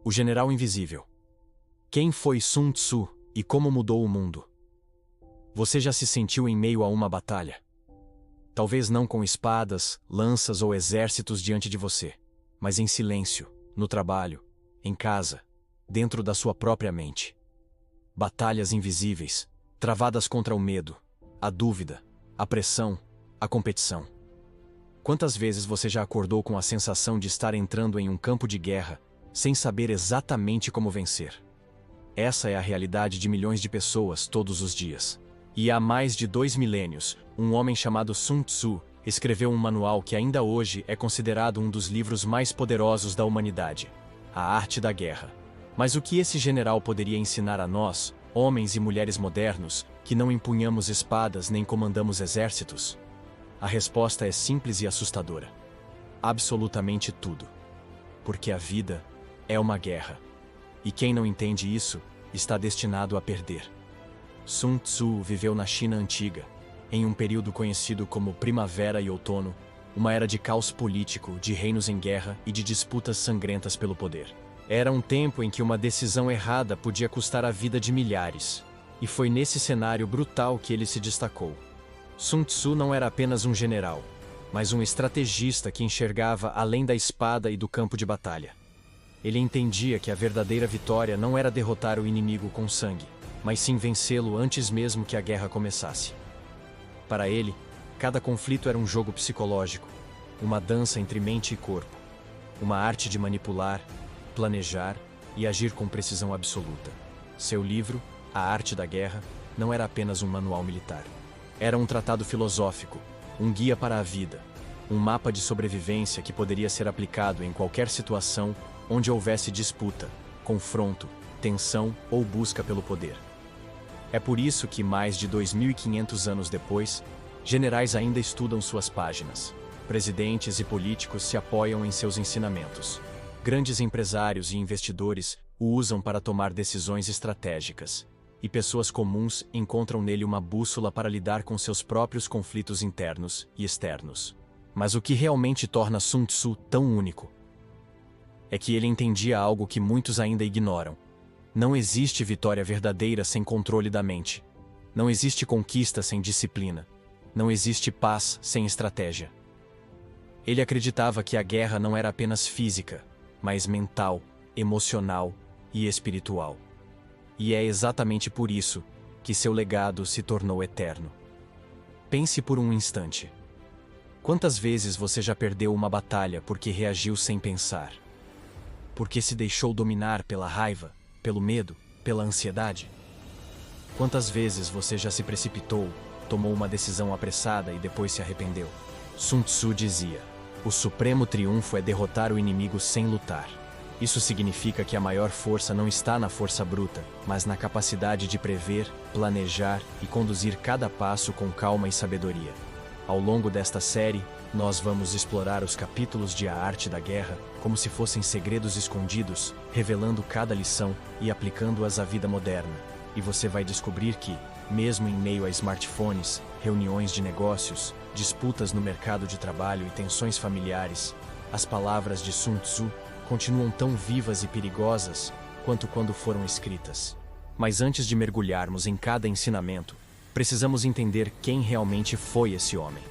O General Invisível. Quem foi Sun Tzu e como mudou o mundo? Você já se sentiu em meio a uma batalha? Talvez não com espadas, lanças ou exércitos diante de você, mas em silêncio, no trabalho, em casa, dentro da sua própria mente. Batalhas invisíveis, travadas contra o medo, a dúvida, a pressão, a competição. Quantas vezes você já acordou com a sensação de estar entrando em um campo de guerra, sem saber exatamente como vencer? Essa é a realidade de milhões de pessoas todos os dias. E há mais de 2 milênios, um homem chamado Sun Tzu escreveu um manual que ainda hoje é considerado um dos livros mais poderosos da humanidade, A Arte da Guerra. Mas o que esse general poderia ensinar a nós, homens e mulheres modernos, que não empunhamos espadas nem comandamos exércitos? A resposta é simples e assustadora. Absolutamente tudo. Porque a vida é uma guerra. E quem não entende isso, está destinado a perder. Sun Tzu viveu na China antiga, em um período conhecido como Primavera e Outono, uma era de caos político, de reinos em guerra e de disputas sangrentas pelo poder. Era um tempo em que uma decisão errada podia custar a vida de milhares, e foi nesse cenário brutal que ele se destacou. Sun Tzu não era apenas um general, mas um estrategista que enxergava além da espada e do campo de batalha. Ele entendia que a verdadeira vitória não era derrotar o inimigo com sangue, mas sim vencê-lo antes mesmo que a guerra começasse. Para ele, cada conflito era um jogo psicológico, uma dança entre mente e corpo, uma arte de manipular, planejar e agir com precisão absoluta. Seu livro, A Arte da Guerra, não era apenas um manual militar. Era um tratado filosófico, um guia para a vida, um mapa de sobrevivência que poderia ser aplicado em qualquer situação onde houvesse disputa, confronto, tensão ou busca pelo poder. É por isso que, mais de 2.500 anos depois, generais ainda estudam suas páginas. Presidentes e políticos se apoiam em seus ensinamentos. Grandes empresários e investidores o usam para tomar decisões estratégicas. E pessoas comuns encontram nele uma bússola para lidar com seus próprios conflitos internos e externos. Mas o que realmente torna Sun Tzu tão único é que ele entendia algo que muitos ainda ignoram. Não existe vitória verdadeira sem controle da mente. Não existe conquista sem disciplina. Não existe paz sem estratégia. Ele acreditava que a guerra não era apenas física, mas mental, emocional e espiritual. E é exatamente por isso que seu legado se tornou eterno. Pense por um instante. Quantas vezes você já perdeu uma batalha porque reagiu sem pensar? Porque se deixou dominar pela raiva, pelo medo, pela ansiedade? Quantas vezes você já se precipitou, tomou uma decisão apressada e depois se arrependeu? Sun Tzu dizia: o supremo triunfo é derrotar o inimigo sem lutar. Isso significa que a maior força não está na força bruta, mas na capacidade de prever, planejar e conduzir cada passo com calma e sabedoria. Ao longo desta série, nós vamos explorar os capítulos de A Arte da Guerra como se fossem segredos escondidos, revelando cada lição e aplicando-as à vida moderna. E você vai descobrir que, mesmo em meio a smartphones, reuniões de negócios, disputas no mercado de trabalho e tensões familiares, as palavras de Sun Tzu continuam tão vivas e perigosas quanto quando foram escritas. Mas antes de mergulharmos em cada ensinamento, precisamos entender quem realmente foi esse homem.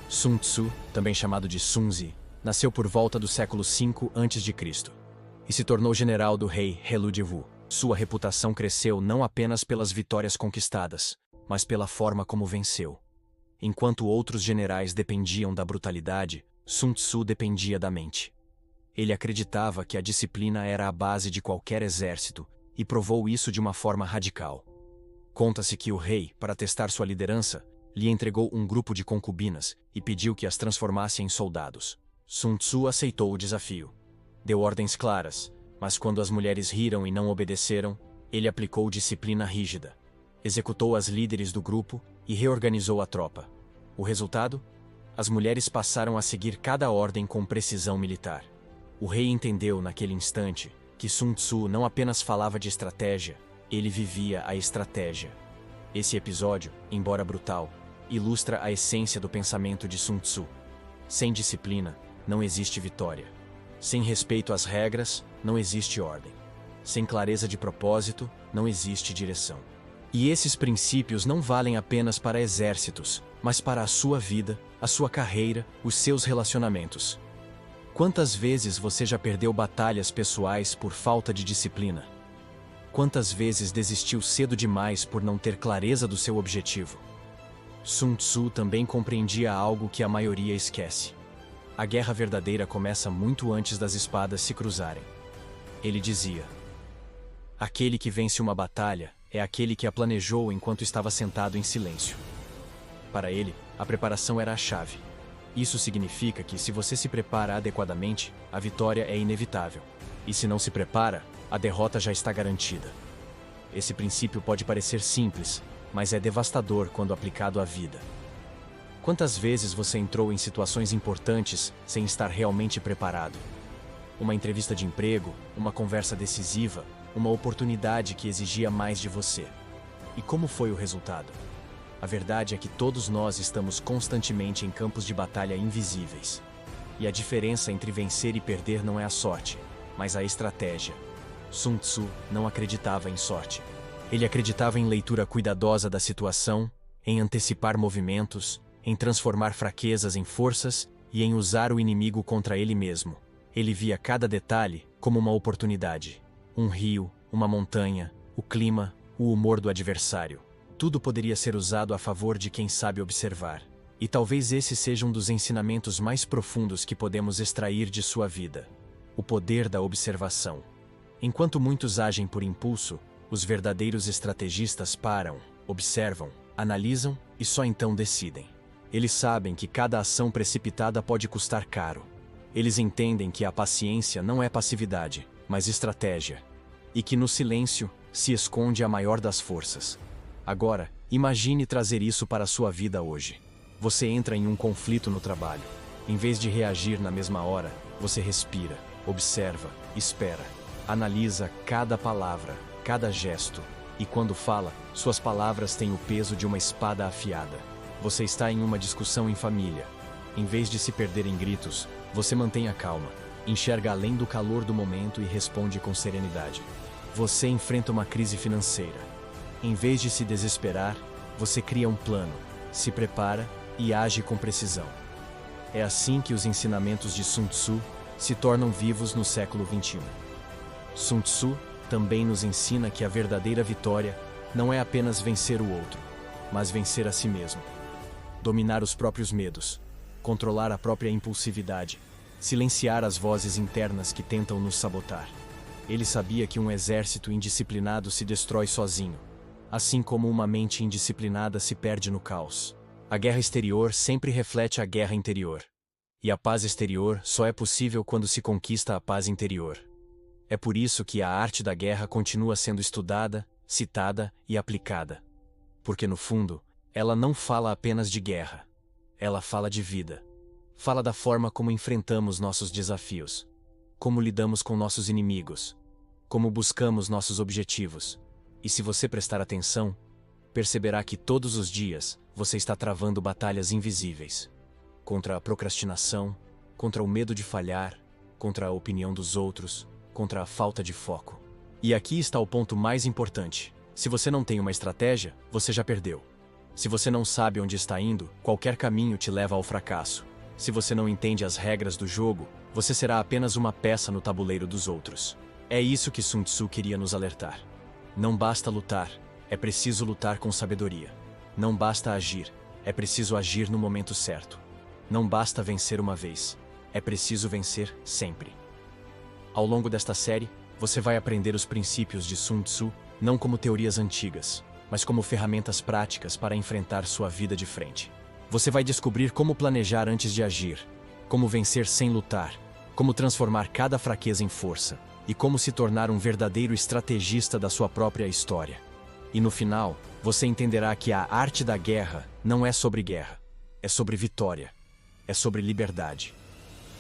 Sun Tzu, também chamado de Sun Tzu, nasceu por volta do século V a.C. e se tornou general do rei Helu de Wu. Sua reputação cresceu não apenas pelas vitórias conquistadas, mas pela forma como venceu. Enquanto outros generais dependiam da brutalidade, Sun Tzu dependia da mente. Ele acreditava que a disciplina era a base de qualquer exército e provou isso de uma forma radical. Conta-se que o rei, para testar sua liderança, lhe entregou um grupo de concubinas e pediu que as transformasse em soldados. Sun Tzu aceitou o desafio. Deu ordens claras, mas quando as mulheres riram e não obedeceram, ele aplicou disciplina rígida. Executou as líderes do grupo e reorganizou a tropa. O resultado? As mulheres passaram a seguir cada ordem com precisão militar. O rei entendeu naquele instante que Sun Tzu não apenas falava de estratégia, ele vivia a estratégia. Esse episódio, embora brutal, ilustra a essência do pensamento de Sun Tzu. Sem disciplina, não existe vitória. Sem respeito às regras, não existe ordem. Sem clareza de propósito, não existe direção. E esses princípios não valem apenas para exércitos, mas para a sua vida, a sua carreira, os seus relacionamentos. Quantas vezes você já perdeu batalhas pessoais por falta de disciplina? Quantas vezes desistiu cedo demais por não ter clareza do seu objetivo? Sun Tzu também compreendia algo que a maioria esquece. A guerra verdadeira começa muito antes das espadas se cruzarem. Ele dizia: aquele que vence uma batalha é aquele que a planejou enquanto estava sentado em silêncio. Para ele, a preparação era a chave. Isso significa que, se você se prepara adequadamente, a vitória é inevitável. E se não se prepara, a derrota já está garantida. Esse princípio pode parecer simples, mas é devastador quando aplicado à vida. Quantas vezes você entrou em situações importantes sem estar realmente preparado? Uma entrevista de emprego, uma conversa decisiva, uma oportunidade que exigia mais de você. E como foi o resultado? A verdade é que todos nós estamos constantemente em campos de batalha invisíveis. E a diferença entre vencer e perder não é a sorte, mas a estratégia. Sun Tzu não acreditava em sorte. Ele acreditava em leitura cuidadosa da situação, em antecipar movimentos, em transformar fraquezas em forças e em usar o inimigo contra ele mesmo. Ele via cada detalhe como uma oportunidade. Um rio, uma montanha, o clima, o humor do adversário. Tudo poderia ser usado a favor de quem sabe observar. E talvez esse seja um dos ensinamentos mais profundos que podemos extrair de sua vida. O poder da observação. Enquanto muitos agem por impulso, os verdadeiros estrategistas param, observam, analisam e só então decidem. Eles sabem que cada ação precipitada pode custar caro. Eles entendem que a paciência não é passividade, mas estratégia. E que no silêncio se esconde a maior das forças. Agora, imagine trazer isso para a sua vida hoje. Você entra em um conflito no trabalho. Em vez de reagir na mesma hora, você respira, observa, espera. Analisa cada palavra, cada gesto. E quando fala, suas palavras têm o peso de uma espada afiada. Você está em uma discussão em família. Em vez de se perder em gritos, você mantém a calma, enxerga além do calor do momento e responde com serenidade. Você enfrenta uma crise financeira. Em vez de se desesperar, você cria um plano, se prepara e age com precisão. É assim que os ensinamentos de Sun Tzu se tornam vivos no século XXI. Sun Tzu também nos ensina que a verdadeira vitória não é apenas vencer o outro, mas vencer a si mesmo. Dominar os próprios medos, controlar a própria impulsividade, silenciar as vozes internas que tentam nos sabotar. Ele sabia que um exército indisciplinado se destrói sozinho, assim como uma mente indisciplinada se perde no caos. A guerra exterior sempre reflete a guerra interior. E a paz exterior só é possível quando se conquista a paz interior. É por isso que a arte da guerra continua sendo estudada, citada e aplicada. Porque no fundo, ela não fala apenas de guerra. Ela fala de vida. Fala da forma como enfrentamos nossos desafios. Como lidamos com nossos inimigos. Como buscamos nossos objetivos. E se você prestar atenção, perceberá que todos os dias você está travando batalhas invisíveis. Contra a procrastinação, contra o medo de falhar, contra a opinião dos outros, contra a falta de foco. E aqui está o ponto mais importante. Se você não tem uma estratégia, você já perdeu. Se você não sabe onde está indo, qualquer caminho te leva ao fracasso. Se você não entende as regras do jogo, você será apenas uma peça no tabuleiro dos outros. É isso que Sun Tzu queria nos alertar. Não basta lutar, é preciso lutar com sabedoria. Não basta agir, é preciso agir no momento certo. Não basta vencer uma vez, é preciso vencer sempre. Ao longo desta série, você vai aprender os princípios de Sun Tzu, não como teorias antigas, mas como ferramentas práticas para enfrentar sua vida de frente. Você vai descobrir como planejar antes de agir, como vencer sem lutar, como transformar cada fraqueza em força, e como se tornar um verdadeiro estrategista da sua própria história. E no final, você entenderá que a arte da guerra não é sobre guerra, é sobre vitória, é sobre liberdade,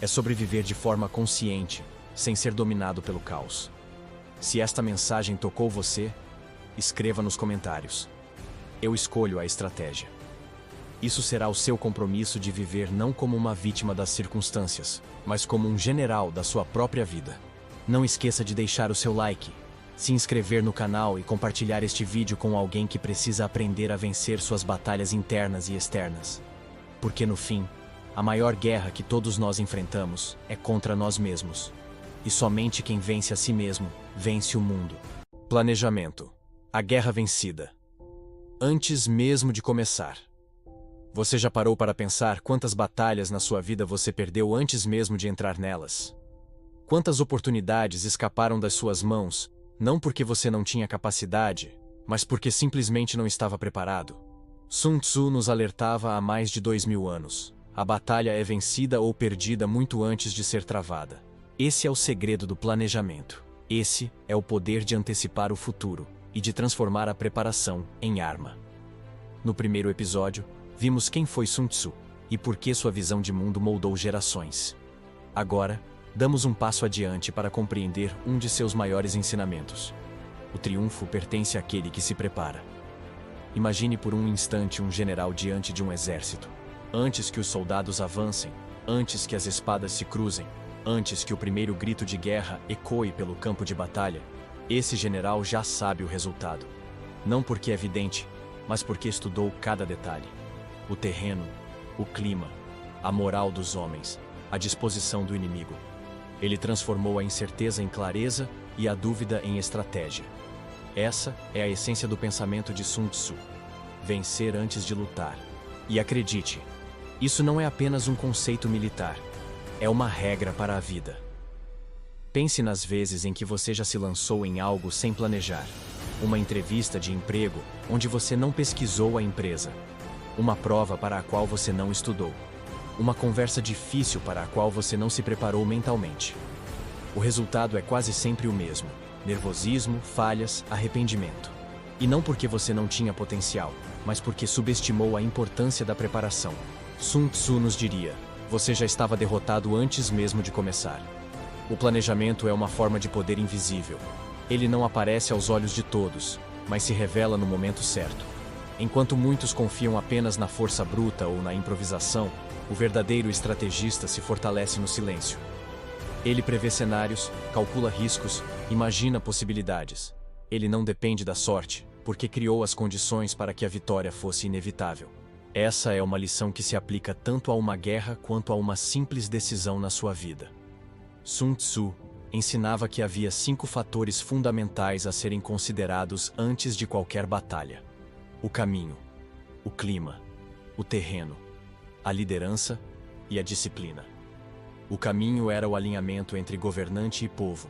é sobre viver de forma consciente, sem ser dominado pelo caos. Se esta mensagem tocou você, escreva nos comentários. Eu escolho a estratégia. Isso será o seu compromisso de viver não como uma vítima das circunstâncias, mas como um general da sua própria vida. Não esqueça de deixar o seu like, se inscrever no canal e compartilhar este vídeo com alguém que precisa aprender a vencer suas batalhas internas e externas. Porque no fim, a maior guerra que todos nós enfrentamos é contra nós mesmos. E somente quem vence a si mesmo, vence o mundo. Planejamento. A guerra vencida. Antes mesmo de começar. Você já parou para pensar quantas batalhas na sua vida você perdeu antes mesmo de entrar nelas? Quantas oportunidades escaparam das suas mãos, não porque você não tinha capacidade, mas porque simplesmente não estava preparado? Sun Tzu nos alertava há mais de 2000 anos. A batalha é vencida ou perdida muito antes de ser travada. Esse é o segredo do planejamento. Esse é o poder de antecipar o futuro e de transformar a preparação em arma. No primeiro episódio, vimos quem foi Sun Tzu e por que sua visão de mundo moldou gerações. Agora, damos um passo adiante para compreender um de seus maiores ensinamentos. O triunfo pertence àquele que se prepara. Imagine por um instante um general diante de um exército. Antes que os soldados avancem, antes que as espadas se cruzem, antes que o primeiro grito de guerra ecoe pelo campo de batalha, esse general já sabe o resultado. Não porque é evidente, mas porque estudou cada detalhe. O terreno, o clima, a moral dos homens, a disposição do inimigo. Ele transformou a incerteza em clareza e a dúvida em estratégia. Essa é a essência do pensamento de Sun Tzu. Vencer antes de lutar. E acredite, isso não é apenas um conceito militar. É uma regra para a vida. Pense nas vezes em que você já se lançou em algo sem planejar. Uma entrevista de emprego onde você não pesquisou a empresa. Uma prova para a qual você não estudou. Uma conversa difícil para a qual você não se preparou mentalmente. O resultado é quase sempre o mesmo: nervosismo, falhas, arrependimento. E não porque você não tinha potencial, mas porque subestimou a importância da preparação. Sun Tzu nos diria: você já estava derrotado antes mesmo de começar. O planejamento é uma forma de poder invisível. Ele não aparece aos olhos de todos, mas se revela no momento certo. Enquanto muitos confiam apenas na força bruta ou na improvisação, o verdadeiro estrategista se fortalece no silêncio. Ele prevê cenários, calcula riscos, imagina possibilidades. Ele não depende da sorte, porque criou as condições para que a vitória fosse inevitável. Essa é uma lição que se aplica tanto a uma guerra quanto a uma simples decisão na sua vida. Sun Tzu ensinava que havia 5 fatores fundamentais a serem considerados antes de qualquer batalha: o caminho, o clima, o terreno, a liderança e a disciplina. O caminho era o alinhamento entre governante e povo.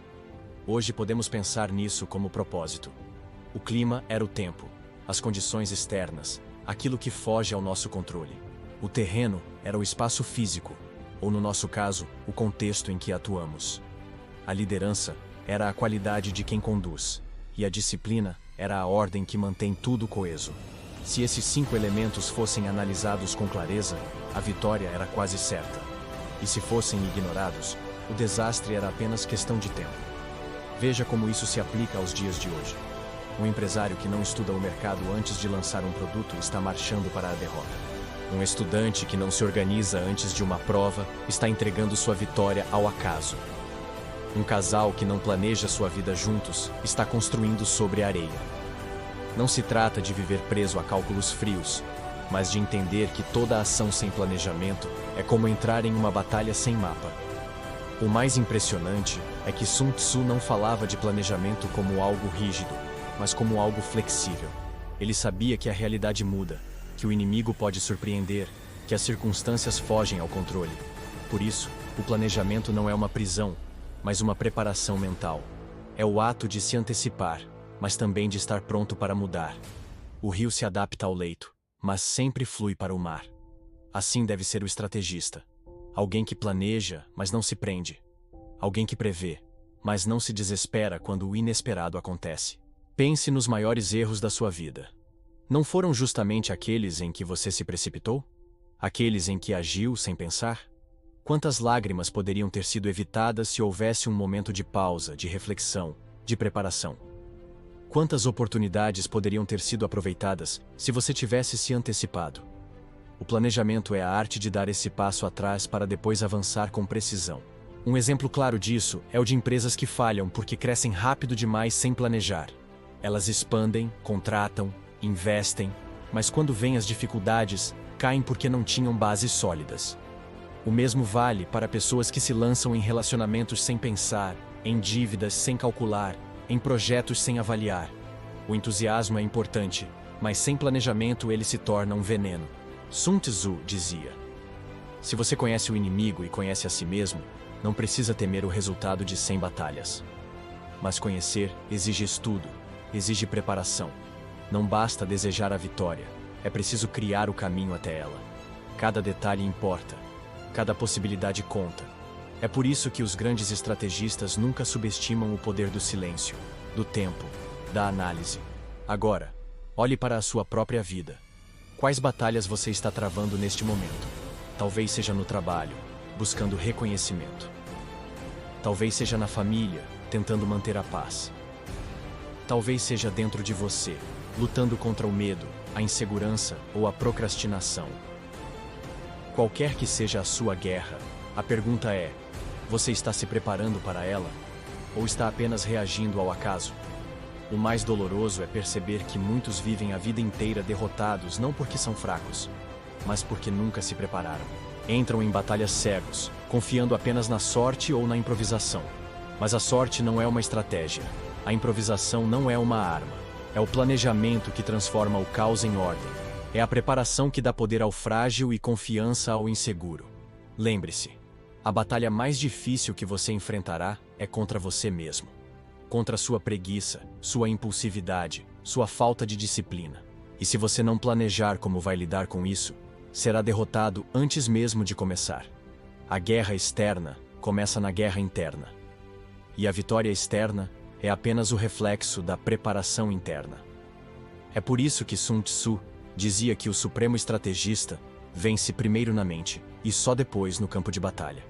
Hoje podemos pensar nisso como propósito. O clima era o tempo, as condições externas, aquilo que foge ao nosso controle. O terreno era o espaço físico, ou no nosso caso, o contexto em que atuamos. A liderança era a qualidade de quem conduz, e a disciplina era a ordem que mantém tudo coeso. Se esses 5 elementos fossem analisados com clareza, a vitória era quase certa. E se fossem ignorados, o desastre era apenas questão de tempo. Veja como isso se aplica aos dias de hoje. Um empresário que não estuda o mercado antes de lançar um produto está marchando para a derrota. Um estudante que não se organiza antes de uma prova está entregando sua vitória ao acaso. Um casal que não planeja sua vida juntos está construindo sobre a areia. Não se trata de viver preso a cálculos frios, mas de entender que toda ação sem planejamento é como entrar em uma batalha sem mapa. O mais impressionante é que Sun Tzu não falava de planejamento como algo rígido, mas como algo flexível. Ele sabia que a realidade muda, que o inimigo pode surpreender, que as circunstâncias fogem ao controle. Por isso, o planejamento não é uma prisão, mas uma preparação mental. É o ato de se antecipar, mas também de estar pronto para mudar. O rio se adapta ao leito, mas sempre flui para o mar. Assim deve ser o estrategista. Alguém que planeja, mas não se prende. Alguém que prevê, mas não se desespera quando o inesperado acontece. Pense nos maiores erros da sua vida. Não foram justamente aqueles em que você se precipitou? Aqueles em que agiu sem pensar? Quantas lágrimas poderiam ter sido evitadas se houvesse um momento de pausa, de reflexão, de preparação? Quantas oportunidades poderiam ter sido aproveitadas se você tivesse se antecipado? O planejamento é a arte de dar esse passo atrás para depois avançar com precisão. Um exemplo claro disso é o de empresas que falham porque crescem rápido demais sem planejar. Elas expandem, contratam, investem, mas quando vêm as dificuldades, caem porque não tinham bases sólidas. O mesmo vale para pessoas que se lançam em relacionamentos sem pensar, em dívidas sem calcular, em projetos sem avaliar. O entusiasmo é importante, mas sem planejamento ele se torna um veneno. Sun Tzu dizia: se você conhece o inimigo e conhece a si mesmo, não precisa temer o resultado de 100 batalhas. Mas conhecer exige estudo, exige preparação. Não basta desejar a vitória, é preciso criar o caminho até ela. Cada detalhe importa, cada possibilidade conta. É por isso que os grandes estrategistas nunca subestimam o poder do silêncio, do tempo, da análise. Agora, olhe para a sua própria vida. Quais batalhas você está travando neste momento? Talvez seja no trabalho, buscando reconhecimento. Talvez seja na família, tentando manter a paz. Talvez seja dentro de você, lutando contra o medo, a insegurança ou a procrastinação. Qualquer que seja a sua guerra, a pergunta é: você está se preparando para ela? Ou está apenas reagindo ao acaso? O mais doloroso é perceber que muitos vivem a vida inteira derrotados não porque são fracos, mas porque nunca se prepararam. Entram em batalhas cegos, confiando apenas na sorte ou na improvisação. Mas a sorte não é uma estratégia. A improvisação não é uma arma. É o planejamento que transforma o caos em ordem. É a preparação que dá poder ao frágil e confiança ao inseguro. Lembre-se, a batalha mais difícil que você enfrentará é contra você mesmo. Contra sua preguiça, sua impulsividade, sua falta de disciplina. E se você não planejar como vai lidar com isso, será derrotado antes mesmo de começar. A guerra externa começa na guerra interna. E a vitória externa é apenas o reflexo da preparação interna. É por isso que Sun Tzu dizia que o supremo estrategista vence primeiro na mente e só depois no campo de batalha.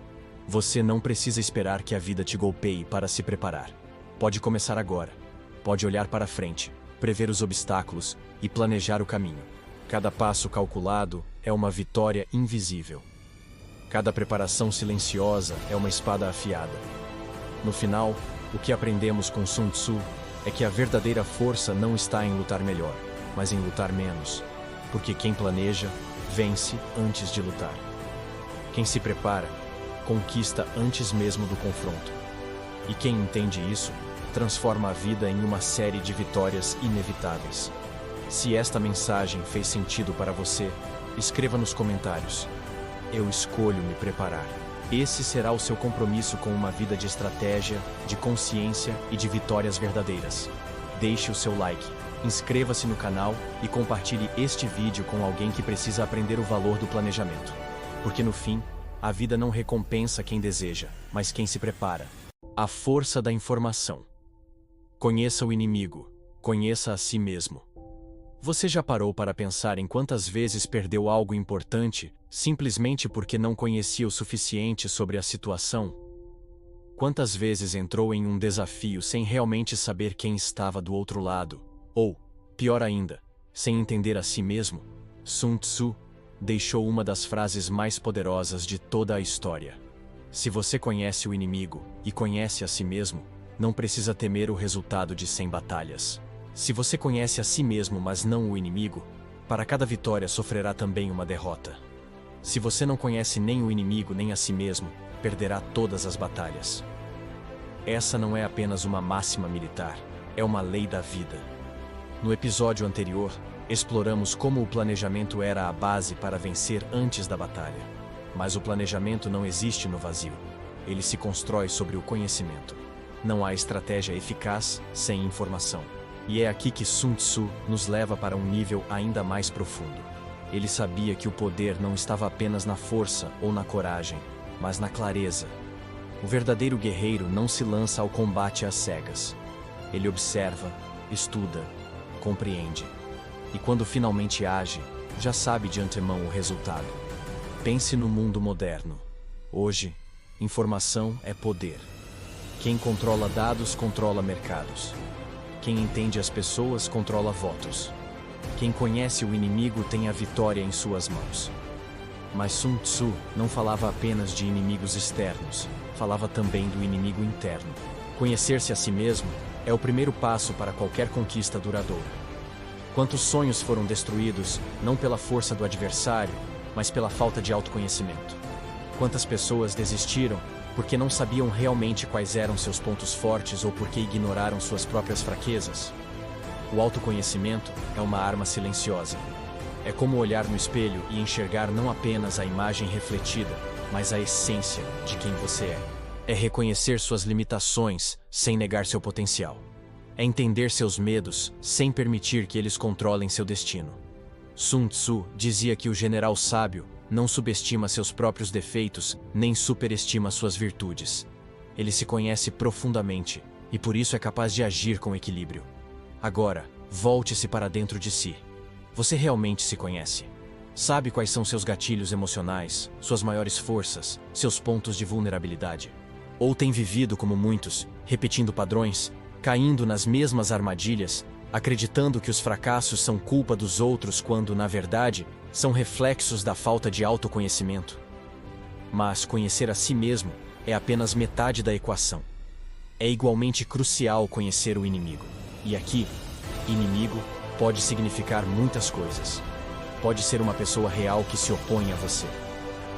Você não precisa esperar que a vida te golpeie para se preparar. Pode começar agora. Pode olhar para frente, prever os obstáculos e planejar o caminho. Cada passo calculado é uma vitória invisível. Cada preparação silenciosa é uma espada afiada. No final, o que aprendemos com Sun Tzu é que a verdadeira força não está em lutar melhor, mas em lutar menos. Porque quem planeja, vence antes de lutar. Quem se prepara, conquista antes mesmo do confronto. E quem entende isso, transforma a vida em uma série de vitórias inevitáveis. Se esta mensagem fez sentido para você, escreva nos comentários. Eu escolho me preparar. Esse será o seu compromisso com uma vida de estratégia, de consciência e de vitórias verdadeiras. Deixe o seu like, inscreva-se no canal e compartilhe este vídeo com alguém que precisa aprender o valor do planejamento. Porque no fim, a vida não recompensa quem deseja, mas quem se prepara. A força da informação. Conheça o inimigo, conheça a si mesmo. Você já parou para pensar em quantas vezes perdeu algo importante simplesmente porque não conhecia o suficiente sobre a situação? Quantas vezes entrou em um desafio sem realmente saber quem estava do outro lado? Ou, pior ainda, sem entender a si mesmo? Sun Tzu deixou uma das frases mais poderosas de toda a história. Se você conhece o inimigo e conhece a si mesmo, não precisa temer o resultado de 100 batalhas. Se você conhece a si mesmo, mas não o inimigo, para cada vitória sofrerá também uma derrota. Se você não conhece nem o inimigo nem a si mesmo, perderá todas as batalhas. Essa não é apenas uma máxima militar, é uma lei da vida. No episódio anterior, exploramos como o planejamento era a base para vencer antes da batalha. Mas o planejamento não existe no vazio. Ele se constrói sobre o conhecimento. Não há estratégia eficaz sem informação. E é aqui que Sun Tzu nos leva para um nível ainda mais profundo. Ele sabia que o poder não estava apenas na força ou na coragem, mas na clareza. O verdadeiro guerreiro não se lança ao combate às cegas. Ele observa, estuda, compreende. E quando finalmente age, já sabe de antemão o resultado. Pense no mundo moderno. Hoje, informação é poder. Quem controla dados controla mercados. Quem entende as pessoas controla votos. Quem conhece o inimigo tem a vitória em suas mãos. Mas Sun Tzu não falava apenas de inimigos externos, falava também do inimigo interno. Conhecer-se a si mesmo é o primeiro passo para qualquer conquista duradoura. Quantos sonhos foram destruídos, não pela força do adversário, mas pela falta de autoconhecimento? Quantas pessoas desistiram porque não sabiam realmente quais eram seus pontos fortes ou porque ignoraram suas próprias fraquezas? O autoconhecimento é uma arma silenciosa. É como olhar no espelho e enxergar não apenas a imagem refletida, mas a essência de quem você é. É reconhecer suas limitações sem negar seu potencial. É entender seus medos sem permitir que eles controlem seu destino. Sun Tzu dizia que o general sábio não subestima seus próprios defeitos nem superestima suas virtudes. Ele se conhece profundamente e por isso é capaz de agir com equilíbrio. Agora, volte-se para dentro de si. Você realmente se conhece? Sabe quais são seus gatilhos emocionais, suas maiores forças, seus pontos de vulnerabilidade? Ou tem vivido como muitos, repetindo padrões, caindo nas mesmas armadilhas, acreditando que os fracassos são culpa dos outros quando, na verdade, são reflexos da falta de autoconhecimento? Mas conhecer a si mesmo é apenas metade da equação. É igualmente crucial conhecer o inimigo. E aqui, inimigo pode significar muitas coisas. Pode ser uma pessoa real que se opõe a você.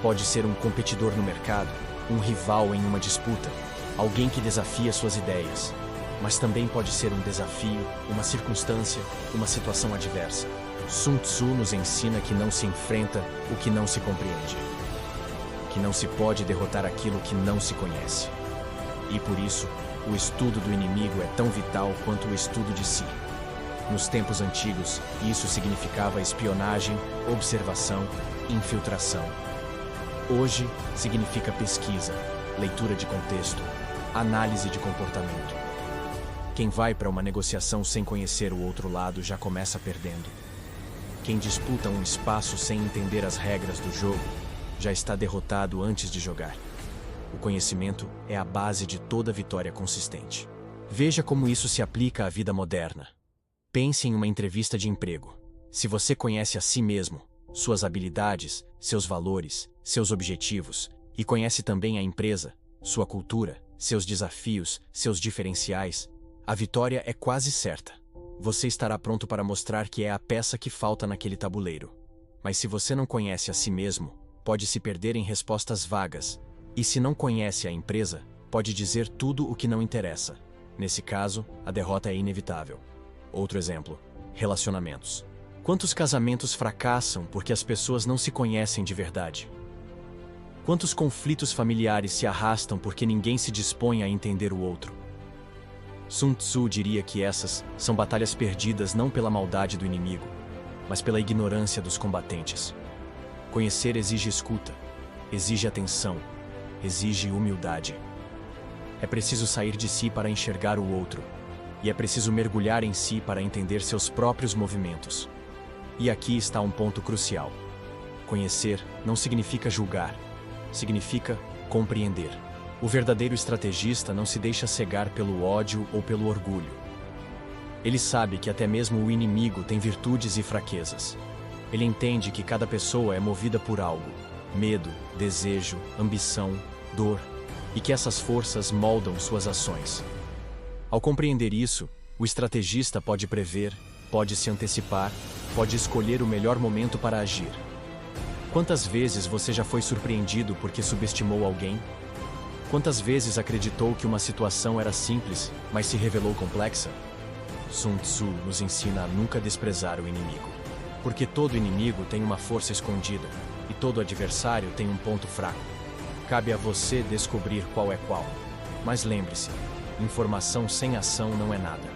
Pode ser um competidor no mercado, um rival em uma disputa, alguém que desafia suas ideias. Mas também pode ser um desafio, uma circunstância, uma situação adversa. Sun Tzu nos ensina que não se enfrenta o que não se compreende. Que não se pode derrotar aquilo que não se conhece. E por isso, o estudo do inimigo é tão vital quanto o estudo de si. Nos tempos antigos, isso significava espionagem, observação, infiltração. Hoje, significa pesquisa, leitura de contexto, análise de comportamento. Quem vai para uma negociação sem conhecer o outro lado já começa perdendo. Quem disputa um espaço sem entender as regras do jogo já está derrotado antes de jogar. O conhecimento é a base de toda vitória consistente. Veja como isso se aplica à vida moderna. Pense em uma entrevista de emprego. Se você conhece a si mesmo, suas habilidades, seus valores, seus objetivos, e conhece também a empresa, sua cultura, seus desafios, seus diferenciais, a vitória é quase certa. Você estará pronto para mostrar que é a peça que falta naquele tabuleiro. Mas se você não conhece a si mesmo, pode se perder em respostas vagas. E se não conhece a empresa, pode dizer tudo o que não interessa. Nesse caso, a derrota é inevitável. Outro exemplo: relacionamentos. Quantos casamentos fracassam porque as pessoas não se conhecem de verdade? Quantos conflitos familiares se arrastam porque ninguém se dispõe a entender o outro? Sun Tzu diria que essas são batalhas perdidas não pela maldade do inimigo, mas pela ignorância dos combatentes. Conhecer exige escuta, exige atenção, exige humildade. É preciso sair de si para enxergar o outro, e é preciso mergulhar em si para entender seus próprios movimentos. E aqui está um ponto crucial. Conhecer não significa julgar, significa compreender. O verdadeiro estrategista não se deixa cegar pelo ódio ou pelo orgulho. Ele sabe que até mesmo o inimigo tem virtudes e fraquezas. Ele entende que cada pessoa é movida por algo: medo, desejo, ambição, dor, e que essas forças moldam suas ações. Ao compreender isso, o estrategista pode prever, pode se antecipar, pode escolher o melhor momento para agir. Quantas vezes você já foi surpreendido porque subestimou alguém? Quantas vezes acreditou que uma situação era simples, mas se revelou complexa? Sun Tzu nos ensina a nunca desprezar o inimigo. Porque todo inimigo tem uma força escondida, e todo adversário tem um ponto fraco. Cabe a você descobrir qual é qual. Mas lembre-se, informação sem ação não é nada.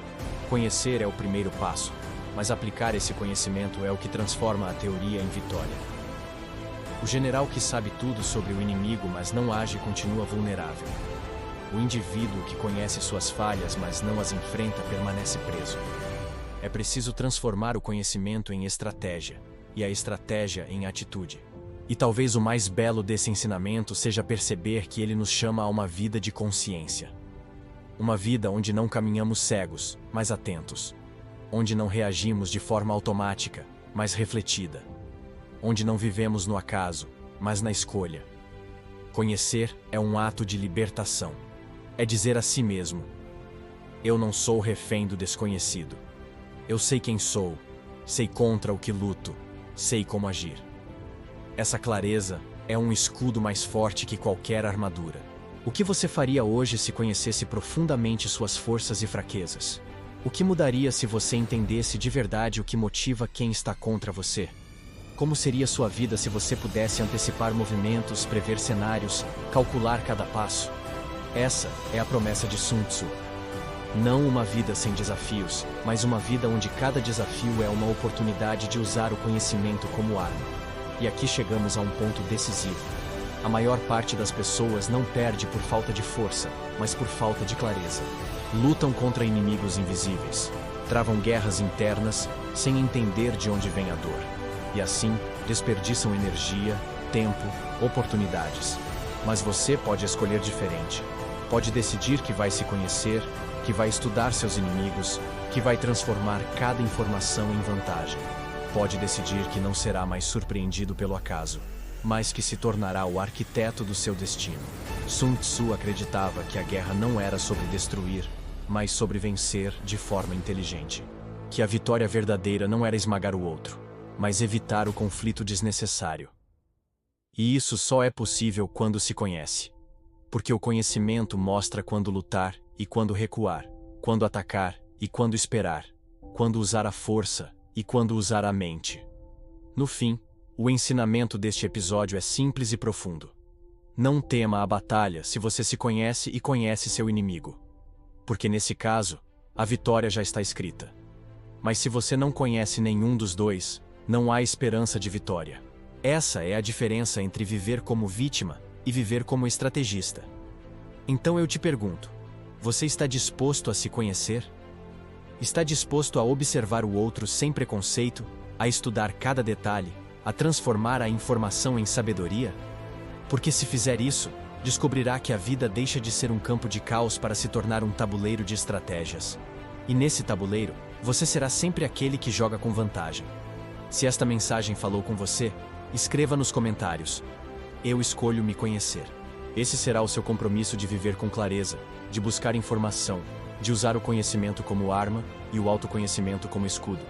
Conhecer é o primeiro passo, mas aplicar esse conhecimento é o que transforma a teoria em vitória. O general que sabe tudo sobre o inimigo, mas não age, continua vulnerável. O indivíduo que conhece suas falhas, mas não as enfrenta, permanece preso. É preciso transformar o conhecimento em estratégia, e a estratégia em atitude. E talvez o mais belo desse ensinamento seja perceber que ele nos chama a uma vida de consciência. Uma vida onde não caminhamos cegos, mas atentos. Onde não reagimos de forma automática, mas refletida. Onde não vivemos no acaso, mas na escolha. Conhecer é um ato de libertação. É dizer a si mesmo: eu não sou refém do desconhecido. Eu sei quem sou, sei contra o que luto, sei como agir. Essa clareza é um escudo mais forte que qualquer armadura. O que você faria hoje se conhecesse profundamente suas forças e fraquezas? O que mudaria se você entendesse de verdade o que motiva quem está contra você? Como seria sua vida se você pudesse antecipar movimentos, prever cenários, calcular cada passo? Essa é a promessa de Sun Tzu. Não uma vida sem desafios, mas uma vida onde cada desafio é uma oportunidade de usar o conhecimento como arma. E aqui chegamos a um ponto decisivo. A maior parte das pessoas não perde por falta de força, mas por falta de clareza. Lutam contra inimigos invisíveis. Travam guerras internas sem entender de onde vem a dor. E assim, desperdiçam energia, tempo, oportunidades. Mas você pode escolher diferente. Pode decidir que vai se conhecer, que vai estudar seus inimigos, que vai transformar cada informação em vantagem. Pode decidir que não será mais surpreendido pelo acaso, mas que se tornará o arquiteto do seu destino. Sun Tzu acreditava que a guerra não era sobre destruir, mas sobre vencer de forma inteligente. Que a vitória verdadeira não era esmagar o outro, mas evitar o conflito desnecessário. E isso só é possível quando se conhece. Porque o conhecimento mostra quando lutar e quando recuar, quando atacar e quando esperar, quando usar a força e quando usar a mente. No fim, o ensinamento deste episódio é simples e profundo. Não tema a batalha se você se conhece e conhece seu inimigo. Porque nesse caso, a vitória já está escrita. Mas se você não conhece nenhum dos dois, não há esperança de vitória. Essa é a diferença entre viver como vítima e viver como estrategista. Então eu te pergunto, você está disposto a se conhecer? Está disposto a observar o outro sem preconceito, a estudar cada detalhe, a transformar a informação em sabedoria? Porque se fizer isso, descobrirá que a vida deixa de ser um campo de caos para se tornar um tabuleiro de estratégias. E nesse tabuleiro, você será sempre aquele que joga com vantagem. Se esta mensagem falou com você, escreva nos comentários: eu escolho me conhecer. Esse será o seu compromisso de viver com clareza, de buscar informação, de usar o conhecimento como arma e o autoconhecimento como escudo.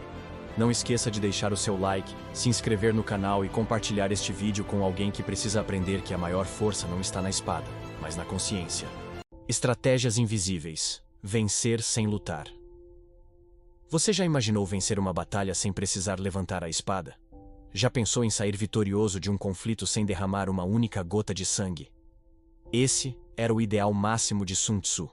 Não esqueça de deixar o seu like, se inscrever no canal e compartilhar este vídeo com alguém que precisa aprender que a maior força não está na espada, mas na consciência. Estratégias invisíveis. Vencer sem lutar. Você já imaginou vencer uma batalha sem precisar levantar a espada? Já pensou em sair vitorioso de um conflito sem derramar uma única gota de sangue? Esse era o ideal máximo de Sun Tzu.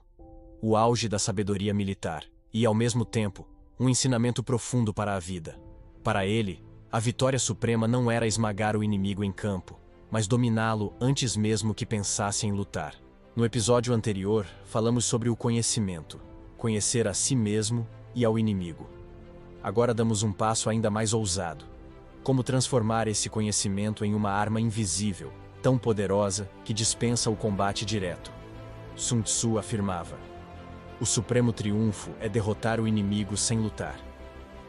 O auge da sabedoria militar, e, ao mesmo tempo, um ensinamento profundo para a vida. Para ele, a vitória suprema não era esmagar o inimigo em campo, mas dominá-lo antes mesmo que pensasse em lutar. No episódio anterior, falamos sobre o conhecimento, conhecer a si mesmo e ao inimigo. Agora damos um passo ainda mais ousado. Como transformar esse conhecimento em uma arma invisível, tão poderosa que dispensa o combate direto. Sun Tzu afirmava: o supremo triunfo é derrotar o inimigo sem lutar.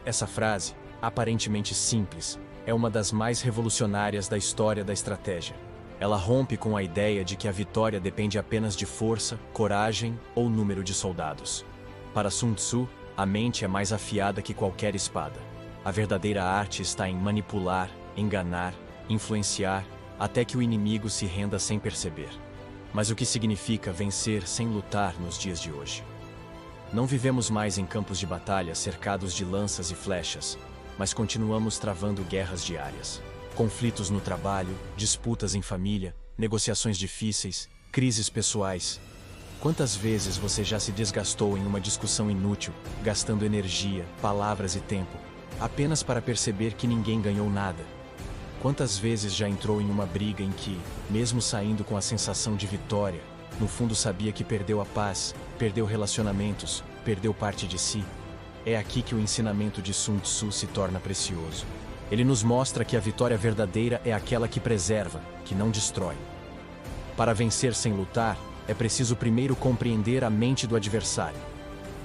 Essa frase, aparentemente simples, é uma das mais revolucionárias da história da estratégia. Ela rompe com a ideia de que a vitória depende apenas de força, coragem ou número de soldados. Para Sun Tzu, a mente é mais afiada que qualquer espada. A verdadeira arte está em manipular, enganar, influenciar, até que o inimigo se renda sem perceber. Mas o que significa vencer sem lutar nos dias de hoje? Não vivemos mais em campos de batalha cercados de lanças e flechas, mas continuamos travando guerras diárias. Conflitos no trabalho, disputas em família, negociações difíceis, crises pessoais. Quantas vezes você já se desgastou em uma discussão inútil, gastando energia, palavras e tempo, apenas para perceber que ninguém ganhou nada? Quantas vezes já entrou em uma briga em que, mesmo saindo com a sensação de vitória, no fundo sabia que perdeu a paz, perdeu relacionamentos, perdeu parte de si? É aqui que o ensinamento de Sun Tzu se torna precioso. Ele nos mostra que a vitória verdadeira é aquela que preserva, que não destrói. Para vencer sem lutar, é preciso primeiro compreender a mente do adversário.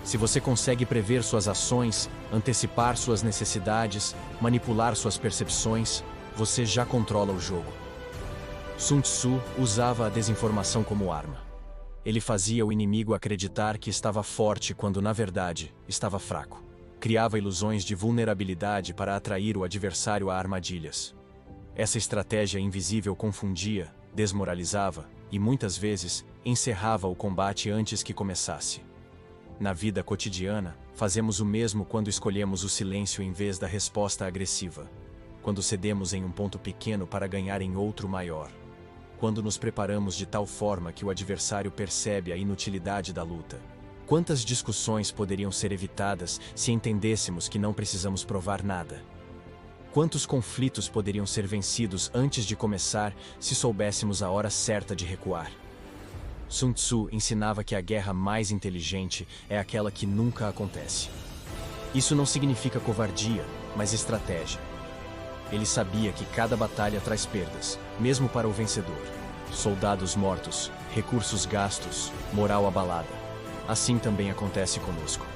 Se você consegue prever suas ações, antecipar suas necessidades, manipular suas percepções, você já controla o jogo. Sun Tzu usava a desinformação como arma. Ele fazia o inimigo acreditar que estava forte quando, na verdade, estava fraco. Criava ilusões de vulnerabilidade para atrair o adversário a armadilhas. Essa estratégia invisível confundia, desmoralizava e, muitas vezes, encerrava o combate antes que começasse. Na vida cotidiana, fazemos o mesmo quando escolhemos o silêncio em vez da resposta agressiva. Quando cedemos em um ponto pequeno para ganhar em outro maior. Quando nos preparamos de tal forma que o adversário percebe a inutilidade da luta. Quantas discussões poderiam ser evitadas se entendêssemos que não precisamos provar nada? Quantos conflitos poderiam ser vencidos antes de começar se soubéssemos a hora certa de recuar? Sun Tzu ensinava que a guerra mais inteligente é aquela que nunca acontece. Isso não significa covardia, mas estratégia. Ele sabia que cada batalha traz perdas, mesmo para o vencedor. Soldados mortos, recursos gastos, moral abalada. Assim também acontece conosco.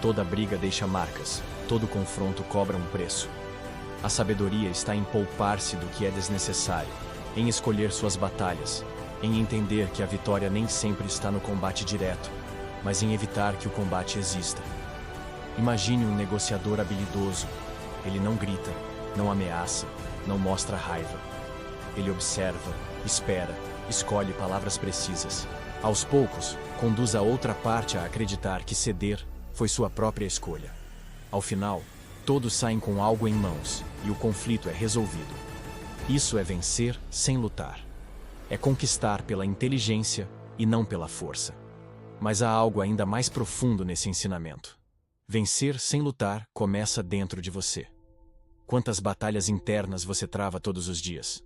Toda briga deixa marcas, todo confronto cobra um preço. A sabedoria está em poupar-se do que é desnecessário, em escolher suas batalhas, em entender que a vitória nem sempre está no combate direto, mas em evitar que o combate exista. Imagine um negociador habilidoso. Ele não grita, não ameaça, não mostra raiva. Ele observa, espera, escolhe palavras precisas. Aos poucos, conduz a outra parte a acreditar que ceder foi sua própria escolha. Ao final, todos saem com algo em mãos e o conflito é resolvido. Isso é vencer sem lutar. É conquistar pela inteligência e não pela força. Mas há algo ainda mais profundo nesse ensinamento. Vencer sem lutar começa dentro de você. Quantas batalhas internas você trava todos os dias?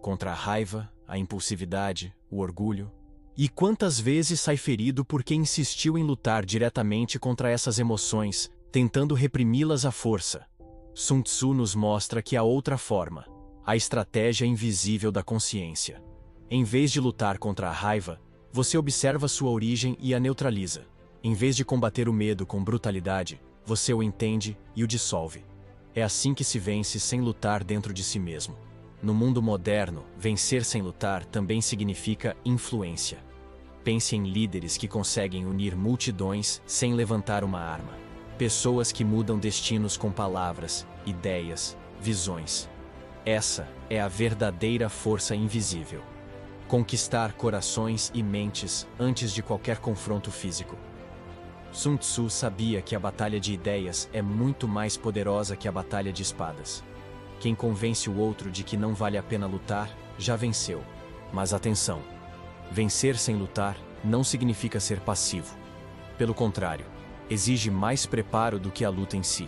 Contra a raiva, a impulsividade, o orgulho? E quantas vezes sai ferido porque insistiu em lutar diretamente contra essas emoções, tentando reprimi-las à força? Sun Tzu nos mostra que há outra forma, a estratégia invisível da consciência. Em vez de lutar contra a raiva, você observa sua origem e a neutraliza. Em vez de combater o medo com brutalidade, você o entende e o dissolve. É assim que se vence sem lutar dentro de si mesmo. No mundo moderno, vencer sem lutar também significa influência. Pense em líderes que conseguem unir multidões sem levantar uma arma. Pessoas que mudam destinos com palavras, ideias, visões. Essa é a verdadeira força invisível. Conquistar corações e mentes antes de qualquer confronto físico. Sun Tzu sabia que a batalha de ideias é muito mais poderosa que a batalha de espadas. Quem convence o outro de que não vale a pena lutar, já venceu. Mas atenção! Vencer sem lutar não significa ser passivo. Pelo contrário, exige mais preparo do que a luta em si.